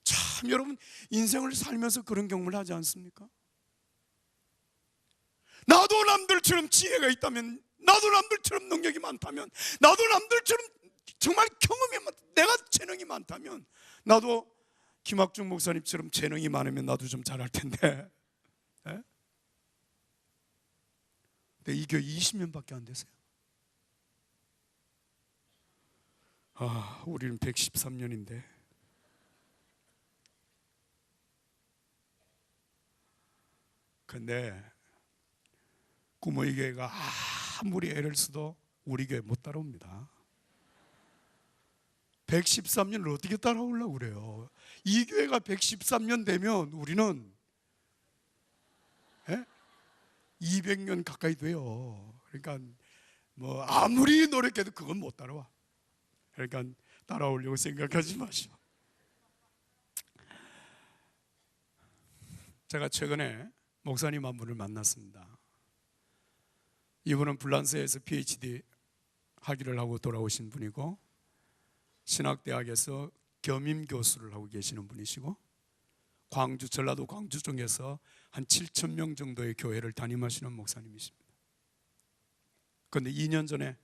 참, 여러분 인생을 살면서 그런 경험을 하지 않습니까? 나도 남들처럼 지혜가 있다면, 나도 남들처럼 능력이 많다면, 나도 남들처럼 정말 경험이 내가 재능이 많다면, 나도 김학중 목사님처럼 재능이 많으면 나도 좀 잘할 텐데. 예? 근데 이 교회 20년밖에 안 되세요. 우리는 113년인데 근데 구모이 교회가 아무리 애를 써도 우리 교회 못 따라옵니다. 113년을 어떻게 따라오려고 그래요? 이 교회가 113년 되면 우리는 200년 가까이 돼요. 그러니까 뭐 아무리 노력해도 그건 못 따라와. 그러니까 따라오려고 생각하지 마시오. 제가 최근에 목사님 한 분을 만났습니다. 이분은 불란서에서 PhD 학위를 하고 돌아오신 분이고 신학대학에서 겸임 교수를 하고 계시는 분이시고 광주, 전라도 광주 쪽에서 한 7천 명 정도의 교회를 담임하시는 목사님이십니다. 그런데 2년 전에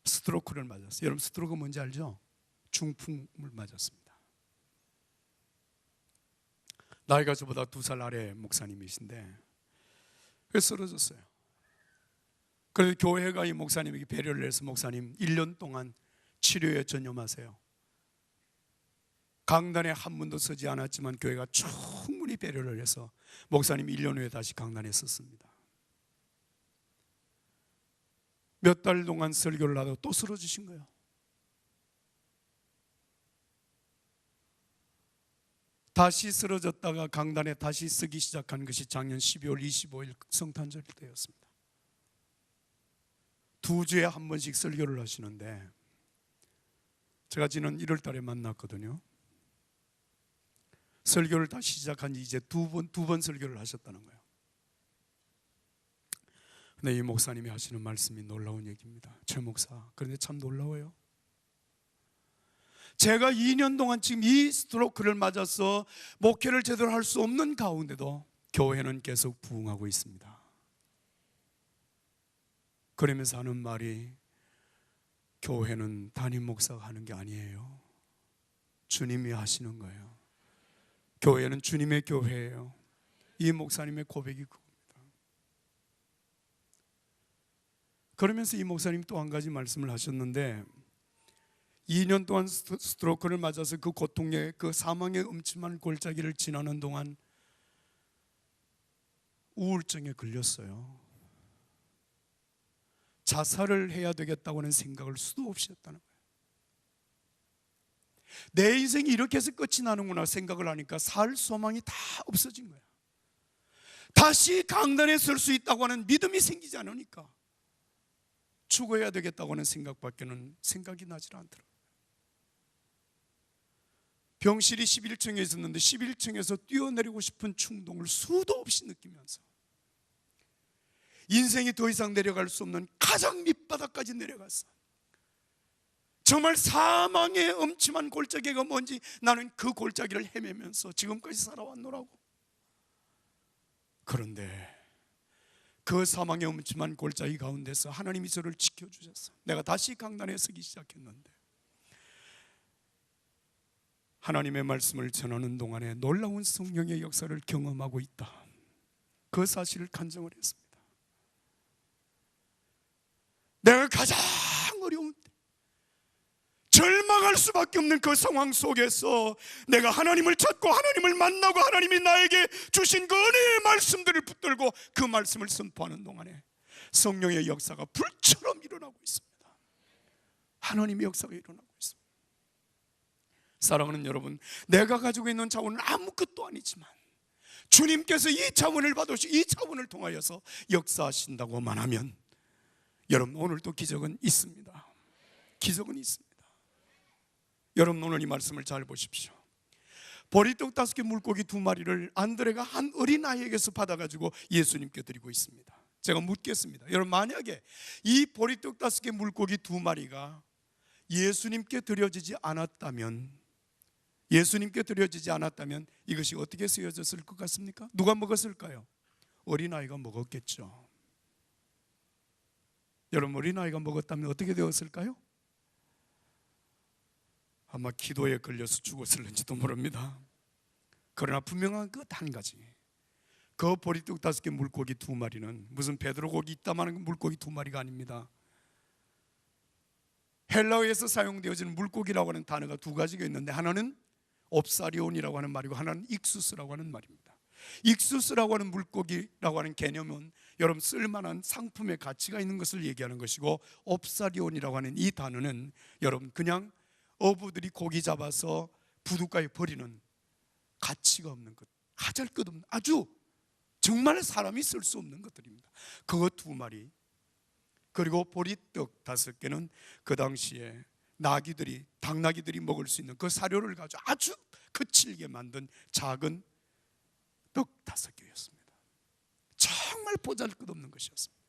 스트로크를 맞았어요. 여러분 스트로크 뭔지 알죠? 중풍을 맞았습니다. 나이가 저보다 2살 아래 목사님이신데 쓰러졌어요. 그래서 교회가 이 목사님에게 배려를 해서 목사님 1년 동안 치료에 전념하세요. 강단에 한 번도 서지 않았지만 교회가 충분히 배려를 해서 목사님 1년 후에 다시 강단에 섰습니다. 몇 달 동안 설교를 하다가 또 쓰러지신 거예요. 다시 쓰러졌다가 강단에 다시 서기 시작한 것이 작년 12월 25일 성탄절 때였습니다. 2주에 한 번씩 설교를 하시는데 제가 지난 1월 달에 만났거든요. 설교를 다시 시작한 지 이제 두 번 설교를 하셨다는 거예요. 근데 이 목사님이 하시는 말씀이 놀라운 얘기입니다. 최 목사, 그런데 참 놀라워요. 제가 2년 동안 지금 이 스트로크를 맞아서 목회를 제대로 할 수 없는 가운데도 교회는 계속 부흥하고 있습니다. 그러면서 하는 말이, 교회는 담임 목사가 하는 게 아니에요. 주님이 하시는 거예요. 교회는 주님의 교회예요. 이 목사님의 고백이 그겁니다. 그러면서 이 목사님 또 한 가지 말씀을 하셨는데, 2년 동안 스트로크를 맞아서 그 고통의, 그 사망의 음침한 골짜기를 지나는 동안 우울증에 걸렸어요. 자살을 해야 되겠다고 하는 생각을 수도 없이 했다는 거예요. 내 인생이 이렇게 해서 끝이 나는구나 생각을 하니까 살 소망이 다 없어진 거야. 다시 강단에 설 수 있다고 하는 믿음이 생기지 않으니까 죽어야 되겠다고 하는 생각밖에는 생각이 나질 않더라고요. 병실이 11층에 있었는데 11층에서 뛰어내리고 싶은 충동을 수도 없이 느끼면서 인생이 더 이상 내려갈 수 없는 가장 밑바닥까지 내려갔어. 정말 사망의 음침한 골짜기가 뭔지 나는 그 골짜기를 헤매면서 지금까지 살아왔노라고. 그런데 그 사망의 음침한 골짜기 가운데서 하나님이 저를 지켜주셨어. 내가 다시 강단에 서기 시작했는데 하나님의 말씀을 전하는 동안에 놀라운 성령의 역사를 경험하고 있다, 그 사실을 간증을 했습니다. 내가 가장 어려운 때, 절망할 수밖에 없는 그 상황 속에서 내가 하나님을 찾고 하나님을 만나고 하나님이 나에게 주신 그 은혜의 말씀들을 붙들고 그 말씀을 선포하는 동안에 성령의 역사가 불처럼 일어나고 있습니다. 하나님의 역사가 일어나고 있습니다. 사랑하는 여러분, 내가 가지고 있는 자원은 아무것도 아니지만 주님께서 이 자원을 받으시고 이 자원을 통하여서 역사하신다고만 하면 여러분, 오늘도 기적은 있습니다. 기적은 있습니다. 여러분, 오늘 이 말씀을 잘 보십시오. 보리떡 5개 물고기 2마리를 안드레가 한 어린아이에게서 받아가지고 예수님께 드리고 있습니다. 제가 묻겠습니다. 여러분, 만약에 이 보리떡 5개 물고기 2마리가 예수님께 드려지지 않았다면 이것이 어떻게 쓰여졌을 것 같습니까? 누가 먹었을까요? 어린아이가 먹었겠죠. 여러분, 어린아이가 먹었다면 어떻게 되었을까요? 아마 기도에 걸려서 죽었을는지도 모릅니다. 그러나 분명한 것 한 가지, 그 보리떡 5개 물고기 2마리는 무슨 베드로 고기 있다마는 물고기 2마리가 아닙니다. 헬라어에서 사용되어지는 물고기라고 하는 단어가 2가지가 있는데, 하나는 옵사리온이라고 하는 말이고 하나는 익수스라고 하는 말입니다. 익수스라고 하는 물고기라고 하는 개념은 여러분 쓸만한 상품의 가치가 있는 것을 얘기하는 것이고, 옵사리온이라고 하는 이 단어는 여러분 그냥 어부들이 고기 잡아서 부둣가에 버리는 가치가 없는 것, 하잘것없는, 아주 정말 사람이 쓸 수 없는 것들입니다. 그거 2마리, 그리고 보리떡 5개는 그 당시에 나귀들이, 당나귀들이 먹을 수 있는 그 사료를 가지고 아주 거칠게 만든 작은 떡 5개였습니다. 정말 보잘것없는 것이었습니다.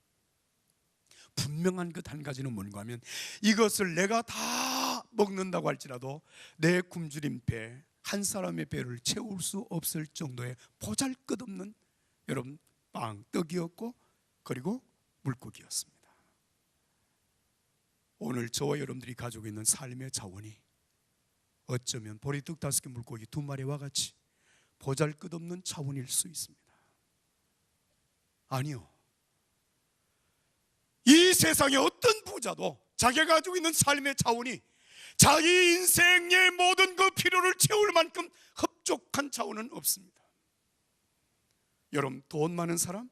분명한 것 한 가지는 뭔가 하면, 이것을 내가 다 먹는다고 할지라도 내 굶주린 배, 한 사람의 배를 채울 수 없을 정도의 보잘것없는 여러분 빵, 떡이었고 그리고 물고기였습니다. 오늘 저와 여러분들이 가지고 있는 삶의 자원이 어쩌면 보리떡 5개 물고기 2마리와 같이 보잘것없는 자원일 수 있습니다. 아니요, 이 세상의 어떤 부자도 자기가 가지고 있는 삶의 자원이 자기 인생의 모든 그 필요를 채울 만큼 흡족한 자원은 없습니다. 여러분, 돈 많은 사람,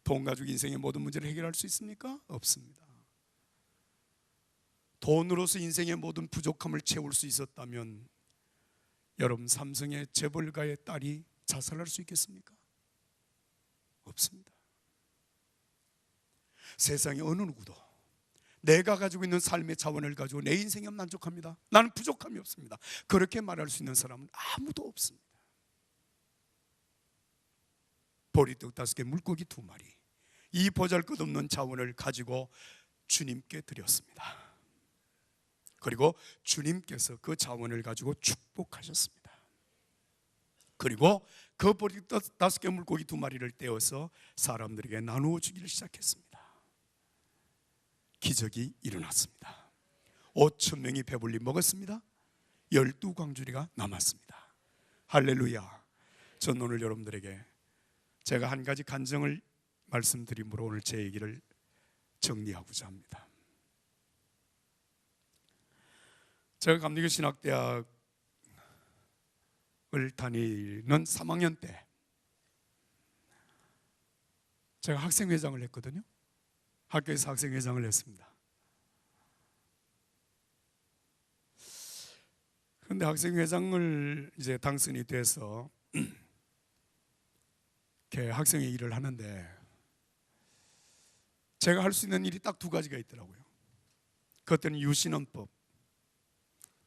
돈 가지고 인생의 모든 문제를 해결할 수 있습니까? 없습니다. 돈으로서 인생의 모든 부족함을 채울 수 있었다면 여러분, 삼성의 재벌가의 딸이 자살할 수 있겠습니까? 없습니다. 세상의 어느 누구도 내가 가지고 있는 삶의 자원을 가지고 내 인생에 만족합니다, 나는 부족함이 없습니다, 그렇게 말할 수 있는 사람은 아무도 없습니다. 보리떡 5개 물고기 2마리, 이 보잘것없는 자원을 가지고 주님께 드렸습니다. 그리고 주님께서 그 자원을 가지고 축복하셨습니다. 그리고 그 보리 5개 물고기 2마리를 떼어서 사람들에게 나누어 주기를 시작했습니다. 기적이 일어났습니다. 5,000명이 배불리 먹었습니다. 12광주리가 남았습니다. 할렐루야. 전 오늘 여러분들에게 제가 한 가지 간증을 말씀드림으로 오늘 제 얘기를 정리하고자 합니다. 제가 감리교 신학대학을 다니는 3학년 때 제가 학생회장을 했거든요. 학교에서 학생회장을 했습니다. 그런데 학생회장을 이제 당선이 돼서 이렇게 학생회 일을 하는데 제가 할 수 있는 일이 딱 2가지가 있더라고요. 그때는 유신헌법,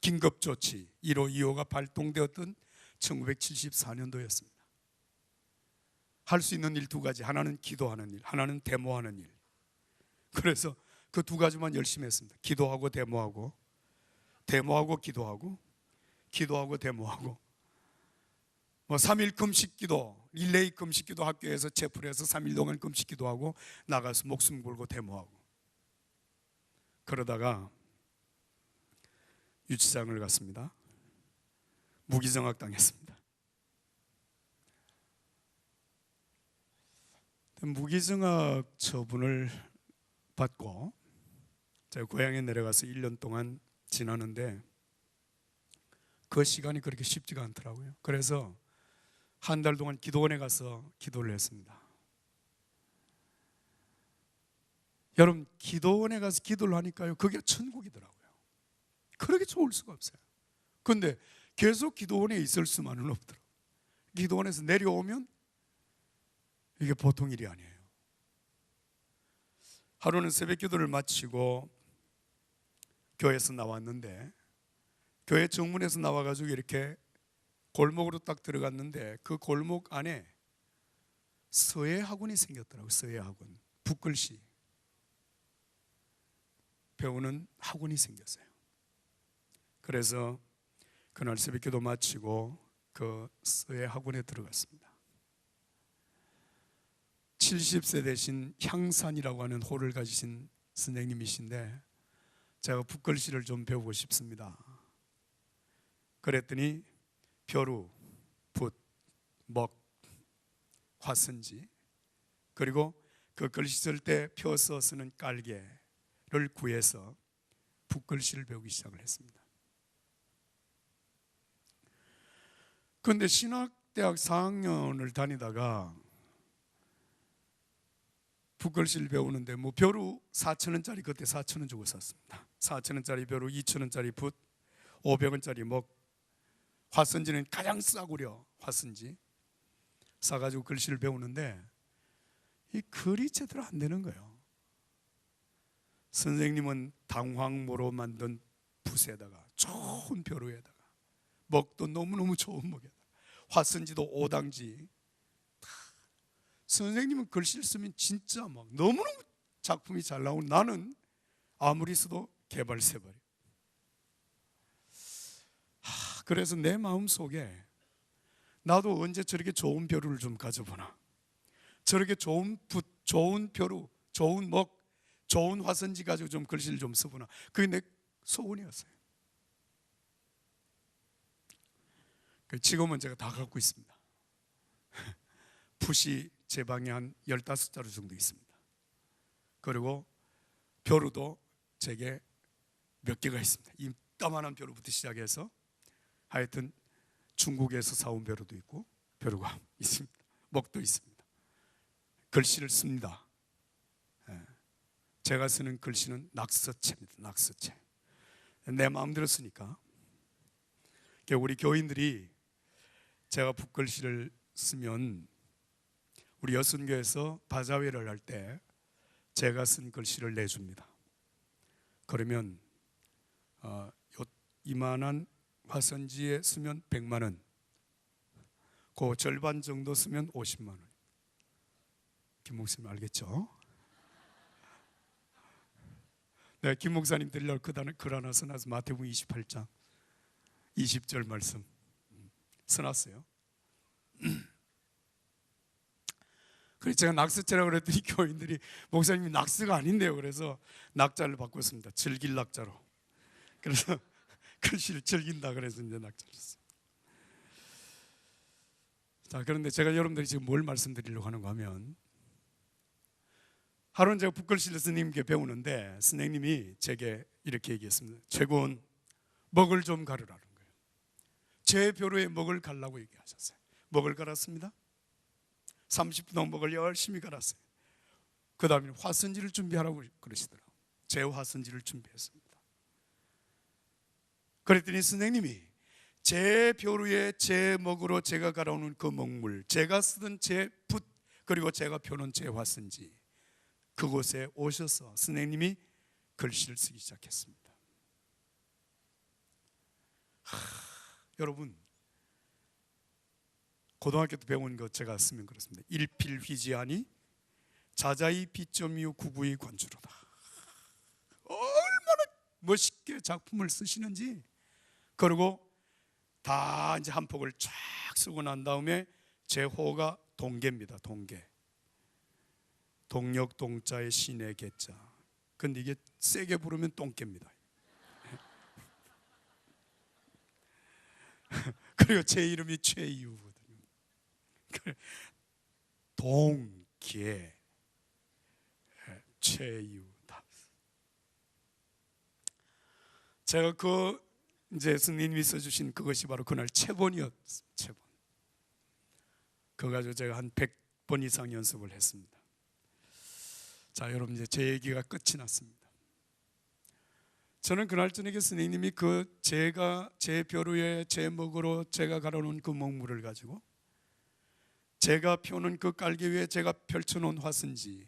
긴급조치 1호 2호가 발동되었던 1974년도였습니다. 할 수 있는 일 2가지, 하나는 기도하는 일, 하나는 데모하는 일. 그래서 그 2가지만 열심히 했습니다. 기도하고 데모하고, 데모하고 기도하고, 기도하고 데모하고. 3일 금식기도, 릴레이 금식기도 학교에서 체풀해서 3일 동안 금식기도하고 나가서 목숨 걸고 데모하고. 그러다가 유치장을 갔습니다. 무기정학 당했습니다. 무기정학 처분을 받고 제가 고향에 내려가서 1년 동안 지나는데 그 시간이 그렇게 쉽지가 않더라고요. 그래서 한 달 동안 기도원에 가서 기도를 했습니다. 여러분, 기도원에 가서 기도를 하니까요, 그게 천국이더라고요. 그렇게 좋을 수가 없어요. 그런데 계속 기도원에 있을 수만은 없더라고요. 기도원에서 내려오면 이게 보통 일이 아니에요. 하루는 새벽 기도를 마치고 교회에서 나왔는데 교회 정문에서 나와가지고 이렇게 골목으로 딱 들어갔는데 그 골목 안에 서예 학원이 생겼더라고요. 서예 학원, 붓글씨 배우는 학원이 생겼어요. 그래서 그날 새벽 기도 마치고 그 서예 학원에 들어갔습니다. 70세 되신 향산이라고 하는 호를 가지신 선생님이신데 제가 붓글씨를 좀 배우고 싶습니다. 그랬더니 벼루, 붓, 먹, 화선지, 그리고 그 글씨 쓸 때 펴서 쓰는 깔개를 구해서 붓글씨를 배우기 시작을 했습니다. 그런데 신학대학 4학년을 다니다가 붓글씨를 배우는데 벼루 4,000원짜리, 그때 4,000원 주고 샀습니다. 4,000원짜리 벼루, 2,000원짜리 붓, 500원짜리 먹, 화선지는 가장 싸구려 화선지 사가지고 글씨를 배우는데 이 글이 제대로 안 되는 거예요. 선생님은 당황모로 만든 붓에다가 좋은 벼루에다가 먹도 너무너무 좋은 먹에다가 화선지도 5당지, 선생님은 글씨를 쓰면 진짜 막 너무너무 작품이 잘 나오고 나는 아무리 써도 개발세발이에요. 그래서 내 마음속에 나도 언제 저렇게 좋은 벼루를 좀 가져보나, 저렇게 좋은 붓, 좋은 벼루, 좋은 먹, 좋은 화선지 가지고 좀 글씨를 좀 써보나, 그게 내 소원이었어요. 지금은 제가 다 갖고 있습니다. 붓이 제 방에 한 15자루 정도 있습니다. 그리고 벼루도 제게 몇 개가 있습니다. 이 까만한 벼루부터 시작해서 하여튼 중국에서 사온 벼루도 있고 벼루가 있습니다. 먹도 있습니다. 글씨를 씁니다. 제가 쓰는 글씨는 낙서체입니다. 낙서체. 내 마음대로 쓰니까 우리 교인들이 제가 붓글씨를 쓰면 우리 여순교에서 바자회를 할 때 제가 쓴 글씨를 내줍니다. 그러면 이만한 화선지에 쓰면 100만 원, 그 절반 정도 쓰면 50만 원. 김 목사님 알겠죠? 내가 김 목사님 드리려고 글 하나 써놔서 마태복음 28장 20절 말씀 써놨어요. 그래서 제가 낙서죄라고 그랬더니 교인들이 목사님이 낙서가 아닌데요. 그래서 낙자를 바꿨습니다. 즐길 낙자로. 그래서 글씨를 즐긴다 그래서 이제 낙자를 썼어요. 자, 그런데 제가 여러분들이 지금 뭘 말씀드리려고 하는가 하면, 하루는 제가 북글씨를 스님께 배우는데 스님이 제게 이렇게 얘기했습니다. 최고원, 먹을 좀 가르라는 거예요. 제 벼루에 먹을 갈라고 얘기하셨어요. 먹을 갈았습니다. 30분 동안 먹을 열심히 갈았어요. 그 다음에 화선지를 준비하라고 그러시더라고요. 제 화선지를 준비했습니다. 그랬더니 선생님이 제 벼루에 제 먹으로 제가 갈아오는 그 먹물, 제가 쓰던 제 붓, 그리고 제가 펴놓은 제 화선지, 그곳에 오셔서 선생님이 글씨를 쓰기 시작했습니다. 여러분, 고등학교 때 배운 거 제가 쓰면 그렇습니다. 일필휘지하니 자자이 비점이요 구구의 관주로다. 얼마나 멋있게 작품을 쓰시는지. 그리고 다 이제 한 폭을 쫙 쓰고 난 다음에 제 호가 동계입니다. 동계. 동력 동자의 신의 개자. 근데 이게 세게 부르면 똥개입니다. 그리고 제 이름이 최이우거든요. 동계 최이우다. 제가 그 이제 스님이 써주신 그것이 바로 그날 채본이었습니다. 채본. 그거 가지고 제가 한 100번 이상 연습을 했습니다. 자, 여러분, 이제 제 얘기가 끝이 났습니다. 저는 그날 저녁에 스님이 제가 제 벼루에 제 먹으로 제가 갈아놓은 그 먹물을 가지고 제가 펴놓은 그 깔개 위에 제가 펼쳐놓은 화선지,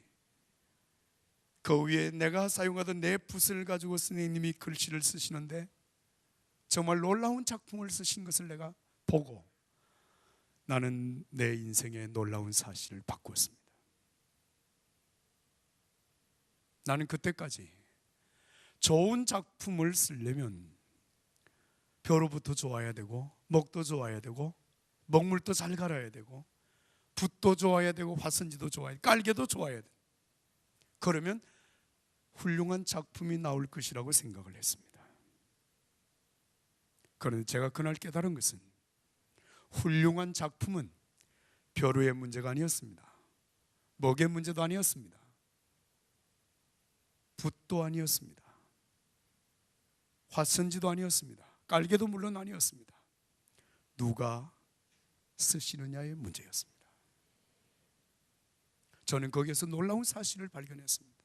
그 위에 내가 사용하던 내 붓을 가지고 스님이 글씨를 쓰시는데 정말 놀라운 작품을 쓰신 것을 내가 보고 나는 내 인생의 놀라운 사실을 바꾸었습니다. 나는 그때까지 좋은 작품을 쓰려면 벼루부터 좋아야 되고 먹도 좋아야 되고 먹물도 잘 갈아야 되고 붓도 좋아야 되고 화선지도 좋아야 되고 깔개도 좋아야 돼. 그러면 훌륭한 작품이 나올 것이라고 생각을 했습니다. 그런데 제가 그날 깨달은 것은 훌륭한 작품은 벼루의 문제가 아니었습니다. 먹의 문제도 아니었습니다. 붓도 아니었습니다. 화선지도 아니었습니다. 깔개도 물론 아니었습니다. 누가 쓰시느냐의 문제였습니다. 저는 거기에서 놀라운 사실을 발견했습니다.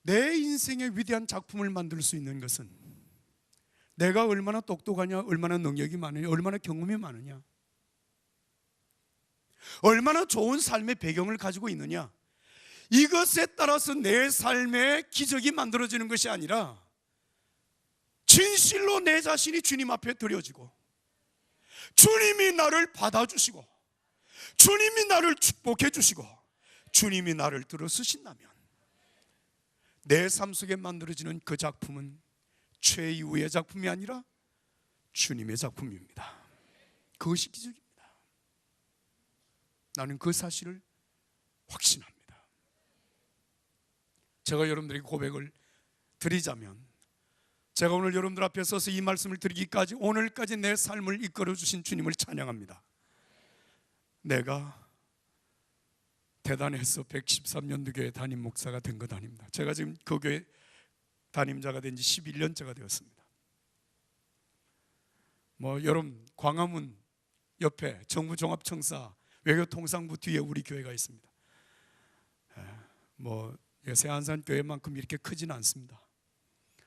내 인생의 위대한 작품을 만들 수 있는 것은 내가 얼마나 똑똑하냐, 얼마나 능력이 많으냐, 얼마나 경험이 많으냐, 얼마나 좋은 삶의 배경을 가지고 있느냐, 이것에 따라서 내 삶의 기적이 만들어지는 것이 아니라 진실로 내 자신이 주님 앞에 드려지고 주님이 나를 받아주시고 주님이 나를 축복해 주시고 주님이 나를 들어 쓰신다면 내 삶 속에 만들어지는 그 작품은 최이우의 작품이 아니라 주님의 작품입니다. 그것이 기적입니다. 나는 그 사실을 확신합니다. 제가 여러분들에게 고백을 드리자면, 제가 오늘 여러분들 앞에 서서 이 말씀을 드리기까지 오늘까지 내 삶을 이끌어 주신 주님을 찬양합니다. 내가 대단해서 113년도 교회 담임 목사가 된 것 아닙니다. 제가 지금 그 교회 담임자가 된 지 11년째가 되었습니다. 여러분, 광화문 옆에 정부종합청사 외교통상부 뒤에 우리 교회가 있습니다. 새안산 교회만큼 이렇게 크지는 않습니다.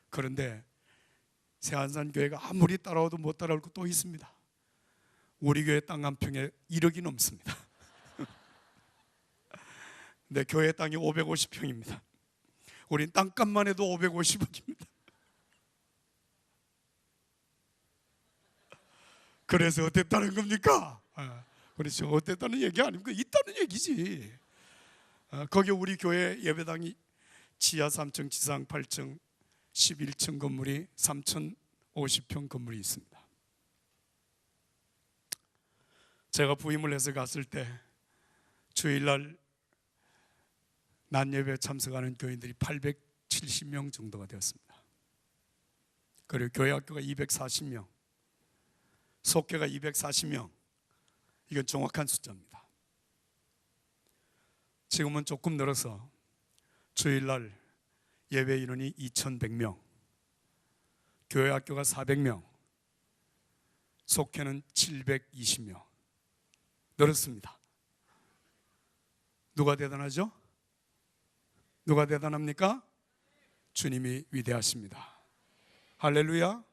그런데 새안산 교회가 아무리 따라와도 못 따라올 것도 있습니다. 우리 교회 땅 한 평에 1억이 넘습니다. 내 교회 땅이 550평입니다. 우린 땅값만 해도 550억입니다. 그래서 어땠다는 겁니까? 그렇죠. 어땠다는 얘기 아닙니까? 있다는 얘기지. 거기 우리 교회 예배당이 지하 3층, 지상 8층, 11층 건물이 3,050평 건물이 있습니다. 제가 부임을 해서 갔을 때 주일날 낮 예배 참석하는 교인들이 870명 정도가 되었습니다. 그리고 교회 학교가 240명, 속교가 240명. 이건 정확한 숫자입니다. 지금은 조금 늘어서 주일날 예배 인원이 2,100명, 교회 학교가 400명, 속회는 720명 늘었습니다. 누가 대단하죠? 누가 대단합니까? 주님이 위대하십니다. 할렐루야.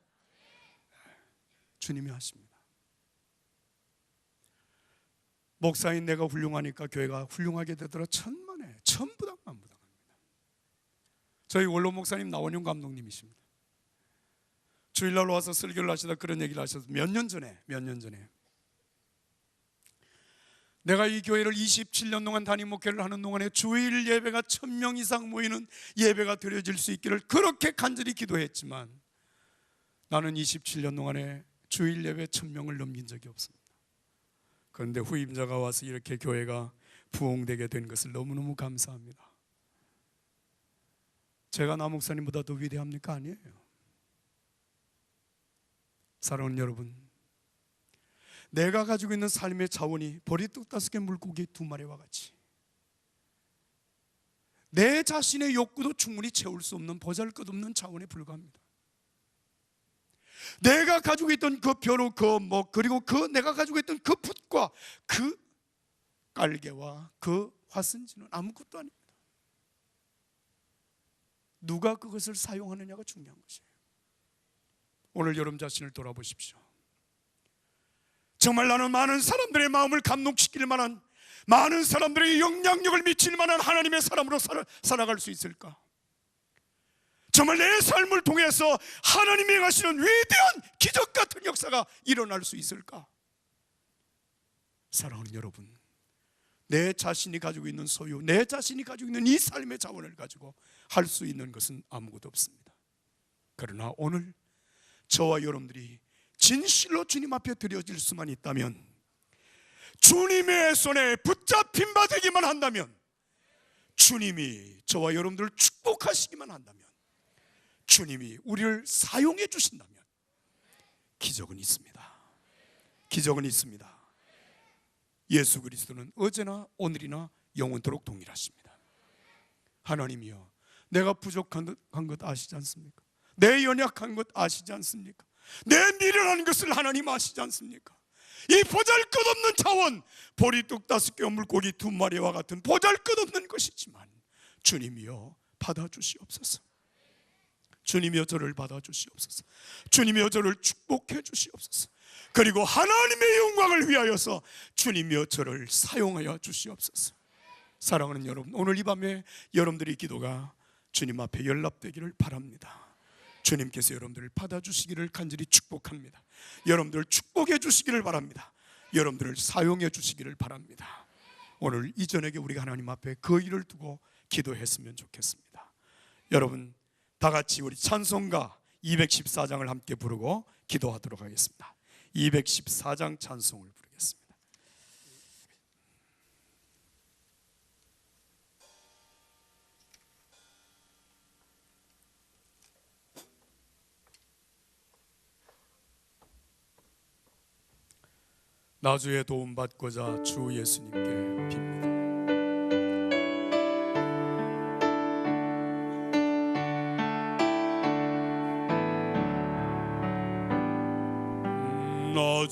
주님이 하십니다. 목사인 내가 훌륭하니까 교회가 훌륭하게 되더라. 천만에 천부당만부당합니다. 저희 원로 목사님 나원용 감독님이십니다. 주일날 와서 설교를 하시다 그런 얘기를 하셔서 몇 년 전에 내가 이 교회를 27년 동안 담임 목회를 하는 동안에 주일 예배가 1,000명 이상 모이는 예배가 드려질 수 있기를 그렇게 간절히 기도했지만 나는 27년 동안에 주일 예배 1,000명을 넘긴 적이 없습니다. 그런데 후임자가 와서 이렇게 교회가 부흥되게 된 것을 너무너무 감사합니다. 제가 나 목사님보다 더 위대합니까? 아니에요. 사랑하는 여러분, 내가 가지고 있는 삶의 자원이 보리떡 5개 물고기 2마리와 같이 내 자신의 욕구도 충분히 채울 수 없는 보잘것없는 자원에 불과합니다. 내가 가지고 있던 그 벼루, 그리고 내가 가지고 있던 그 붓과 그 깔개와 그 화선지는 아무것도 아닙니다. 누가 그것을 사용하느냐가 중요한 것이에요. 오늘 여러분 자신을 돌아보십시오. 정말 나는 많은 사람들의 마음을 감동시킬 만한, 많은 사람들의 영향력을 미칠 만한 하나님의 사람으로 살아갈 수 있을까? 정말 내 삶을 통해서 하나님이 행하시는 위대한 기적 같은 역사가 일어날 수 있을까? 사랑하는 여러분, 내 자신이 가지고 있는 소유, 내 자신이 가지고 있는 이 삶의 자원을 가지고 할 수 있는 것은 아무것도 없습니다. 그러나 오늘 저와 여러분들이 진실로 주님 앞에 드려질 수만 있다면, 주님의 손에 붙잡힌 바 되기만 한다면, 주님이 저와 여러분들을 축복하시기만 한다면, 주님이 우리를 사용해 주신다면 기적은 있습니다. 기적은 있습니다. 예수 그리스도는 어제나 오늘이나 영원토록 동일하십니다. 하나님이여, 내가 부족한 것 아시지 않습니까? 내 연약한 것 아시지 않습니까? 내 미련한 것을 하나님 아시지 않습니까? 이 보잘것없는 자원, 보리떡 5개 물고기 2마리와 같은 보잘것없는 것이지만 주님이여 받아주시옵소서. 주님이여 저를 받아주시옵소서. 주님이여 저를 축복해 주시옵소서. 그리고 하나님의 영광을 위하여서 주님이여 저를 사용하여 주시옵소서. 사랑하는 여러분, 오늘 이 밤에 여러분들의 기도가 주님 앞에 연락되기를 바랍니다. 주님께서 여러분들을 받아주시기를 간절히 축복합니다. 여러분들을 축복해 주시기를 바랍니다. 여러분들을 사용해 주시기를 바랍니다. 오늘 이 저녁에 우리가 하나님 앞에 그 일을 두고 기도했으면 좋겠습니다. 여러분 다 같이 우리 찬송가 214장을 함께 부르고 기도하도록 하겠습니다. 214장 찬송을 부르겠습니다. 나주의 도움받고자 주 예수님께 빕니다.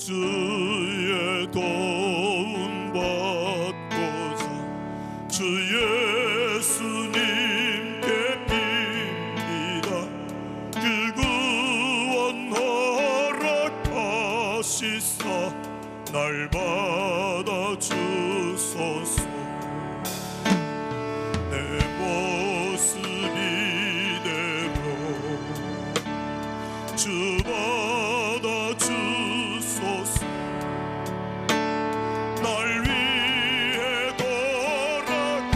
나주의 도움받고자 주 예수님께 빕니다. 그 구원 허락하시사 날 받아주소서. 내 모습 이대로 주 받아주소서. 날 위해 돌아가신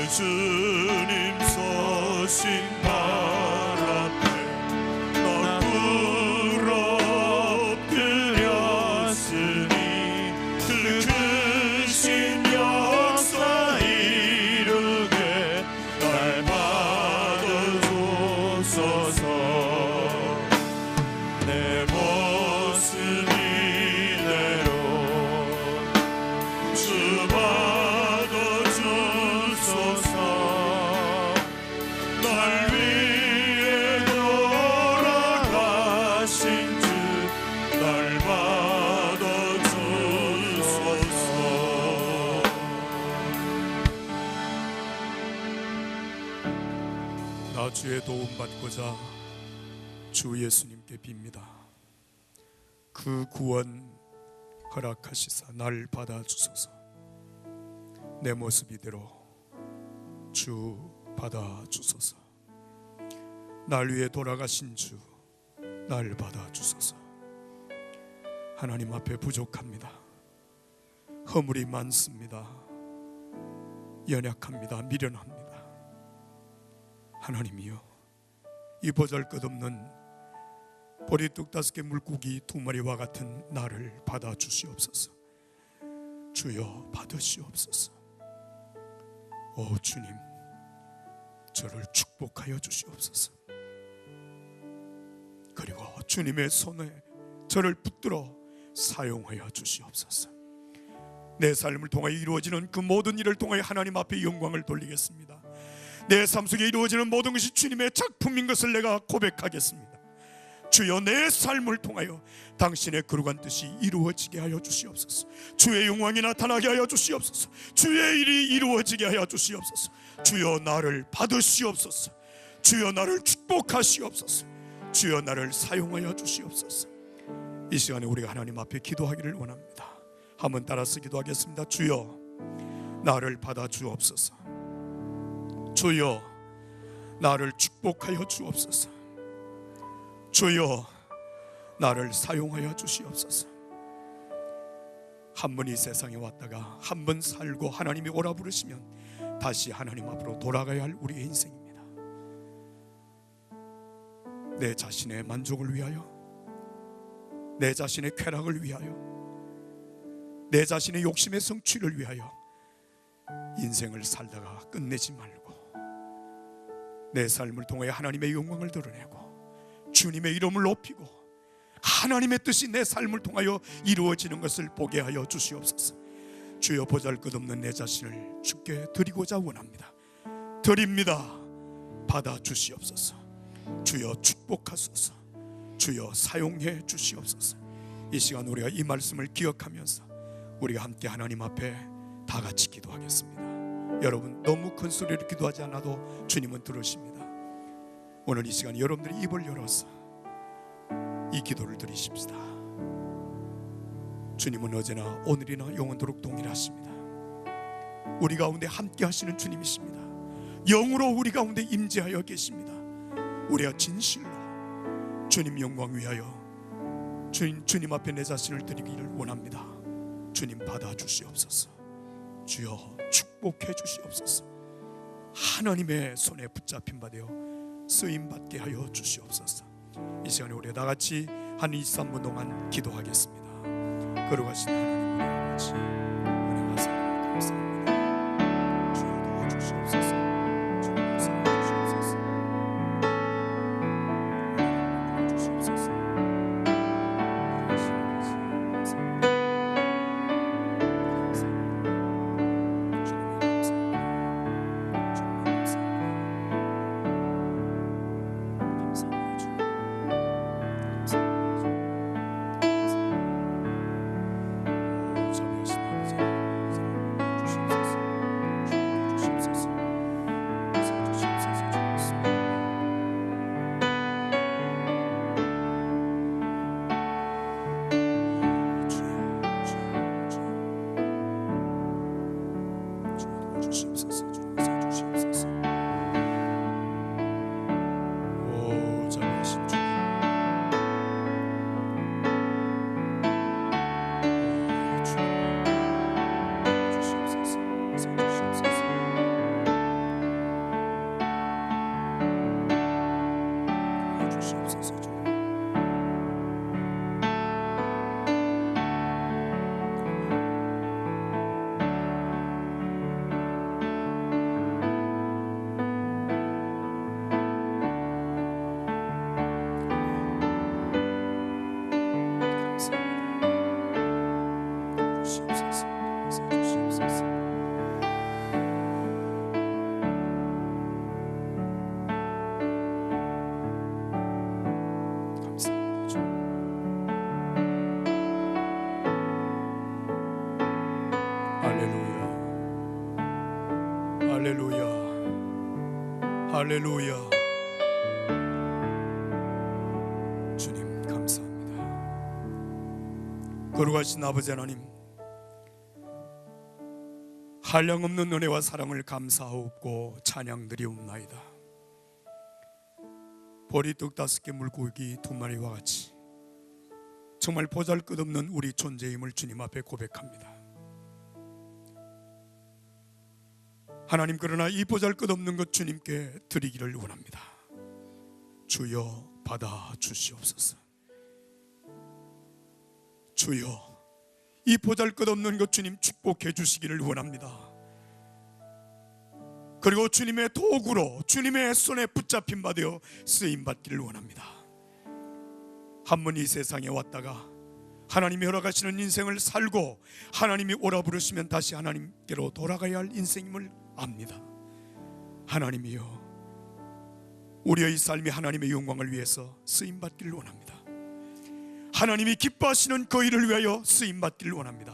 내 주님 서신 발 앞에 나 부러뜨렸으니 그 크신 역사 이루게 날 받아주소서. 내 모습 이대로 주 받아주소서. 날 위해 돌아가신 주 날 받아주소서. 나 주의 도움 받고자 주 예수님께 빕니다. 그 구원 허락하시사 날 받아주소서. 내 모습 이대로 주 받아주소서. 날 위해 돌아가신 주 날 받아주소서. 하나님 앞에 부족합니다. 허물이 많습니다. 연약합니다. 미련합니다. 하나님이여, 이 보잘것없는 보리떡 5개 물고기 2마리와 같은 나를 받아주시옵소서. 주여 받으시옵소서. 오 주님, 저를 축복하여 주시옵소서. 그리고 주님의 손에 저를 붙들어 사용하여 주시옵소서. 내 삶을 통하여 이루어지는 그 모든 일을 통하여 하나님 앞에 영광을 돌리겠습니다. 내 삶 속에 이루어지는 모든 것이 주님의 작품인 것을 내가 고백하겠습니다. 주여, 내 삶을 통하여 당신의 거룩한 뜻이 이루어지게 하여 주시옵소서. 주의 영광이 나타나게 하여 주시옵소서. 주의 일이 이루어지게 하여 주시옵소서. 주여, 나를 받으시옵소서. 주여, 나를 축복하시옵소서. 주여, 나를 사용하여 주시옵소서. 이 시간에 우리가 하나님 앞에 기도하기를 원합니다. 한번 따라서 기도하겠습니다. 주여, 나를 받아 주옵소서. 주여, 나를 축복하여 주옵소서. 주여, 나를 사용하여 주시옵소서. 한 번 이 세상에 왔다가 한 번 살고 하나님이 오라 부르시면 다시 하나님 앞으로 돌아가야 할 우리의 인생입니다. 내 자신의 만족을 위하여, 내 자신의 쾌락을 위하여, 내 자신의 욕심의 성취를 위하여 인생을 살다가 끝내지 말고 내 삶을 통해 하나님의 영광을 드러내고 주님의 이름을 높이고 하나님의 뜻이 내 삶을 통하여 이루어지는 것을 보게 하여 주시옵소서. 주여, 보잘것없는 내 자신을 주께 드리고자 원합니다. 드립니다. 받아 주시옵소서. 주여, 축복하소서. 주여, 사용해 주시옵소서. 이 시간 우리가 이 말씀을 기억하면서 우리가 함께 하나님 앞에 다 같이 기도하겠습니다. 여러분, 너무 큰 소리로 기도하지 않아도 주님은 들으십니다. 오늘 이 시간 여러분들이 입을 열어서 이 기도를 드리십시다. 주님은 어제나 오늘이나 영원토록 동일하십니다. 우리 가운데 함께 하시는 주님이십니다. 영으로 우리 가운데 임재하여 계십니다. 우리가 진실로 주님 영광 위하여 주님 앞에 내 자신을 드리기를 원합니다. 주님, 받아 주시옵소서. 주여, 축복해 주시옵소서. 하나님의 손에 붙잡힌 바 되어 쓰임 받게 하여 주시옵소서. 이 시간에 우리가 다 같이 한 2, 3분 동안 기도하겠습니다. 거룩하신 하나님, 우리 아버지, 은혜와 사랑을 감사합니다. 주여, 도와주시옵소서. 주님, 역사해 주시옵소서. 주시옵소서. 주시옵소서. 주님. 주시옵소서. 주시옵소서. 감사합니다. 주님. 할렐루야. 할렐루야. 할렐루야. 주님 감사합니다. 거룩하신 아버지 하나님, 한량없는 은혜와 사랑을 감사하옵고 찬양드리옵나이다. 보리떡 5개 물고기 2마리와 같이 정말 보잘것없는 우리 존재임을 주님 앞에 고백합니다. 하나님, 그러나 이 보잘것없는 것 주님께 드리기를 원합니다. 주여 받아 주시옵소서. 주여 이 보잘것없는 것 주님 축복해 주시기를 원합니다. 그리고 주님의 도구로 주님의 손에 붙잡힌 바 되어 쓰임받기를 원합니다. 한 번 이 세상에 왔다가 하나님이 허락하시는 인생을 살고 하나님이 오라 부르시면 다시 하나님께로 돌아가야 할 인생임을 압니다. 하나님이여, 우리의 삶이 하나님의 영광을 위해서 쓰임받기를 원합니다. 하나님이 기뻐하시는 그 일을 위하여 쓰임받기를 원합니다.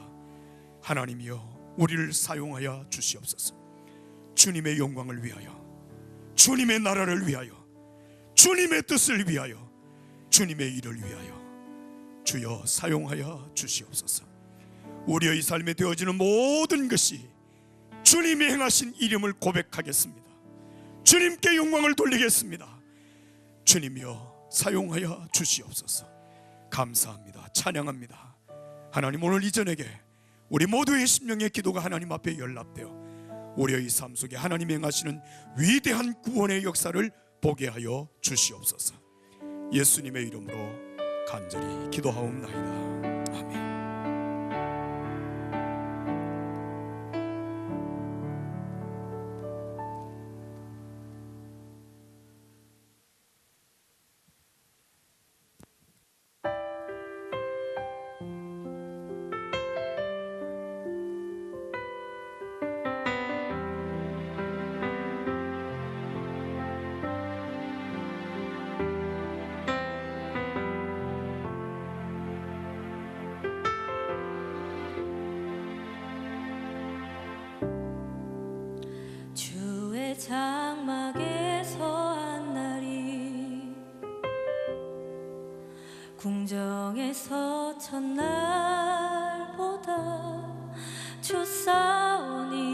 하나님이여, 우리를 사용하여 주시옵소서. 주님의 영광을 위하여, 주님의 나라를 위하여, 주님의 뜻을 위하여, 주님의 일을 위하여 주여 사용하여 주시옵소서. 우리의 삶에 되어지는 모든 것이 주님이 행하신 이름을 고백하겠습니다. 주님께 영광을 돌리겠습니다. 주님이여 사용하여 주시옵소서. 감사합니다. 찬양합니다. 하나님, 오늘 이 저녁에 우리 모두의 심령의 기도가 하나님 앞에 연락되어 우리의 삶 속에 하나님이 행하시는 위대한 구원의 역사를 보게 하여 주시옵소서. 예수님의 이름으로 간절히 기도하옵나이다. 아멘. 주의 장막에 서한 날이 궁정에서 첫날보다 좋사오니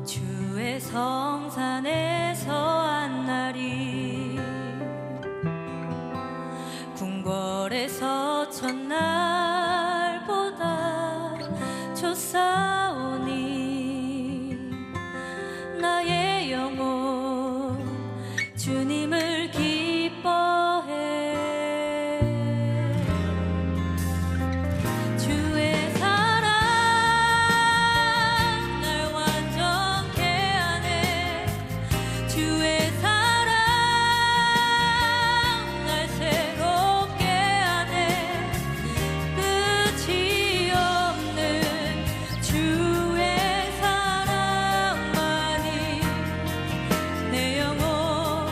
주의 성산에서 한 날이 궁궐에서 첫날보다 좋사오니 나의 영혼 주님을 기뻐해. 주의 사랑 날 완전케 하네. 주의 사랑 날 새롭게 하네. 끝이 없는 주의 사랑만이 내 영혼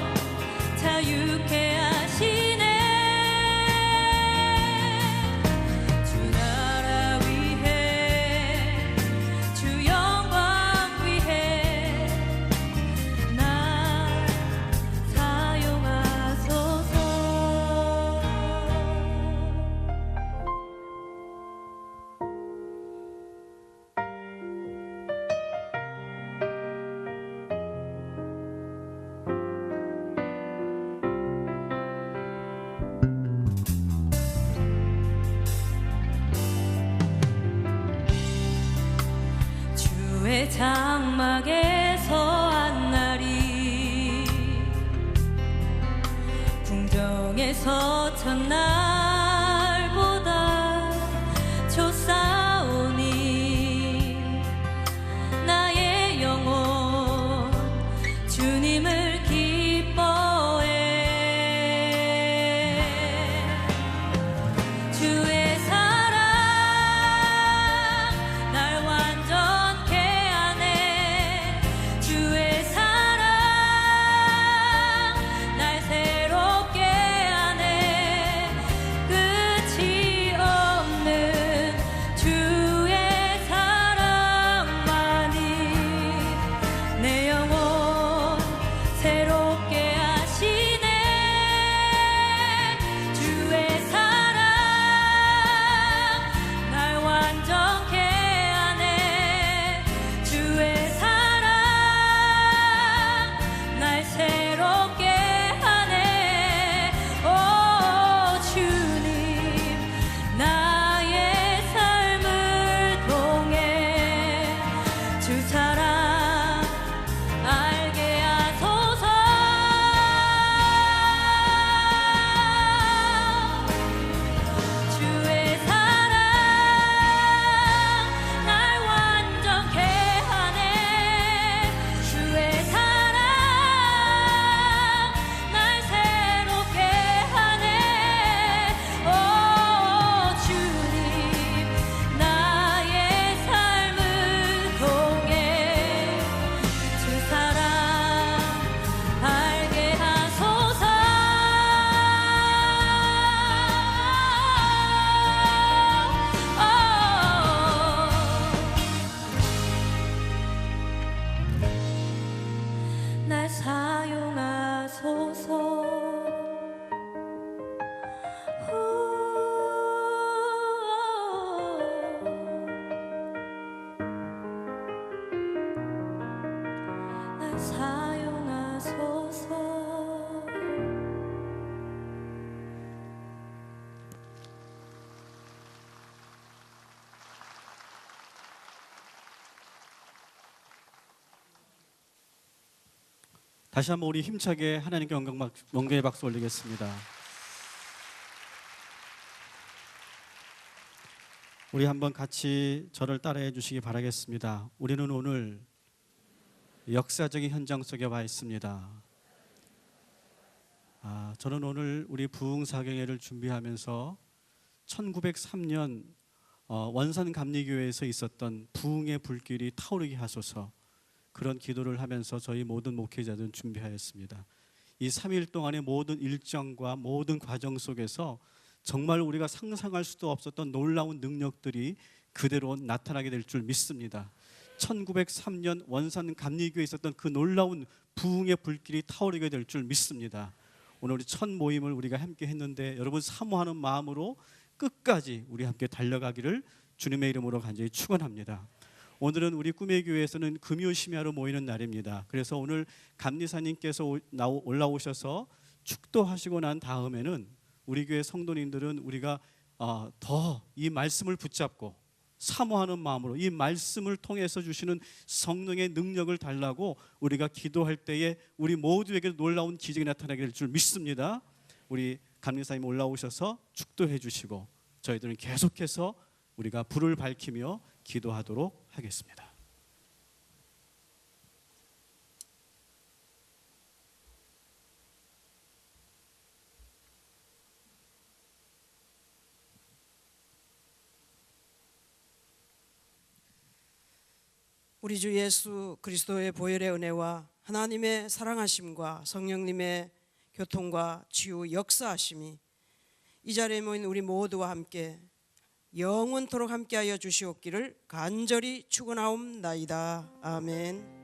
내 장막에서 한 날이 궁정에서 첫날보다 좋사오니 나의 영혼 주님을 기뻐해. 주의 사랑 날 완전케 하네. 주의 사랑 날 새롭게 하네. 끝이 없는 주의 사랑만이 내 영혼 새롭게 하시네. 주의 사랑 날 완전케 하네. 주의 사랑 날 새롭게 하네. 오 주님 나의 삶을 통해 주 사랑 알게 하소서. 주의 사랑 날 완전케 하네. 주의 사랑 날 새롭게 하네. 오 주님 나의 삶을 통해 주 사랑 알게 하소서. 날 사용하소서. 날 사용하소서. 다시 한번 우리 힘차게 하나님께 영광의 박수 올리겠습니다. 우리 한번 같이 저를 따라해 주시기 바라겠습니다. 우리는 오늘 역사적인 현장 속에 와 있습니다. 저는 오늘 우리 부흥사경회를 준비하면서 1903년 원산감리교회에서 있었던 부흥의 불길이 타오르게 하소서, 그런 기도를 하면서 저희 모든 목회자들은 준비하였습니다. 이 3일 동안의 모든 일정과 모든 과정 속에서 정말 우리가 상상할 수도 없었던 놀라운 능력들이 그대로 나타나게 될 줄 믿습니다. 1903년 원산 감리교회에 있었던 그 놀라운 부흥의 불길이 타오르게 될 줄 믿습니다. 오늘 우리 첫 모임을 우리가 함께 했는데 여러분 사모하는 마음으로 끝까지 우리 함께 달려가기를 주님의 이름으로 간절히 축원합니다. 오늘은 우리 꿈의 교회에서는 금요심야로 모이는 날입니다. 그래서 오늘 감리사님께서 올라오셔서 축도하시고 난 다음에는 우리 교회 성도님들은 우리가 더 이 말씀을 붙잡고 사모하는 마음으로 이 말씀을 통해서 주시는 성령의 능력을 달라고 우리가 기도할 때에 우리 모두에게 놀라운 기적이 나타나게 될 줄 믿습니다. 우리 감리사님 올라오셔서 축도해 주시고 저희들은 계속해서 우리가 불을 밝히며 기도하도록 하겠습니다. 우리 주 예수 그리스도의 보혈의 은혜와 하나님의 사랑하심과 성령님의 교통과 치유 역사하심이 이 자리에 모인 우리 모두와 함께 영원토록 함께하여 주시옵기를 간절히 축원하옵나이다. 아멘.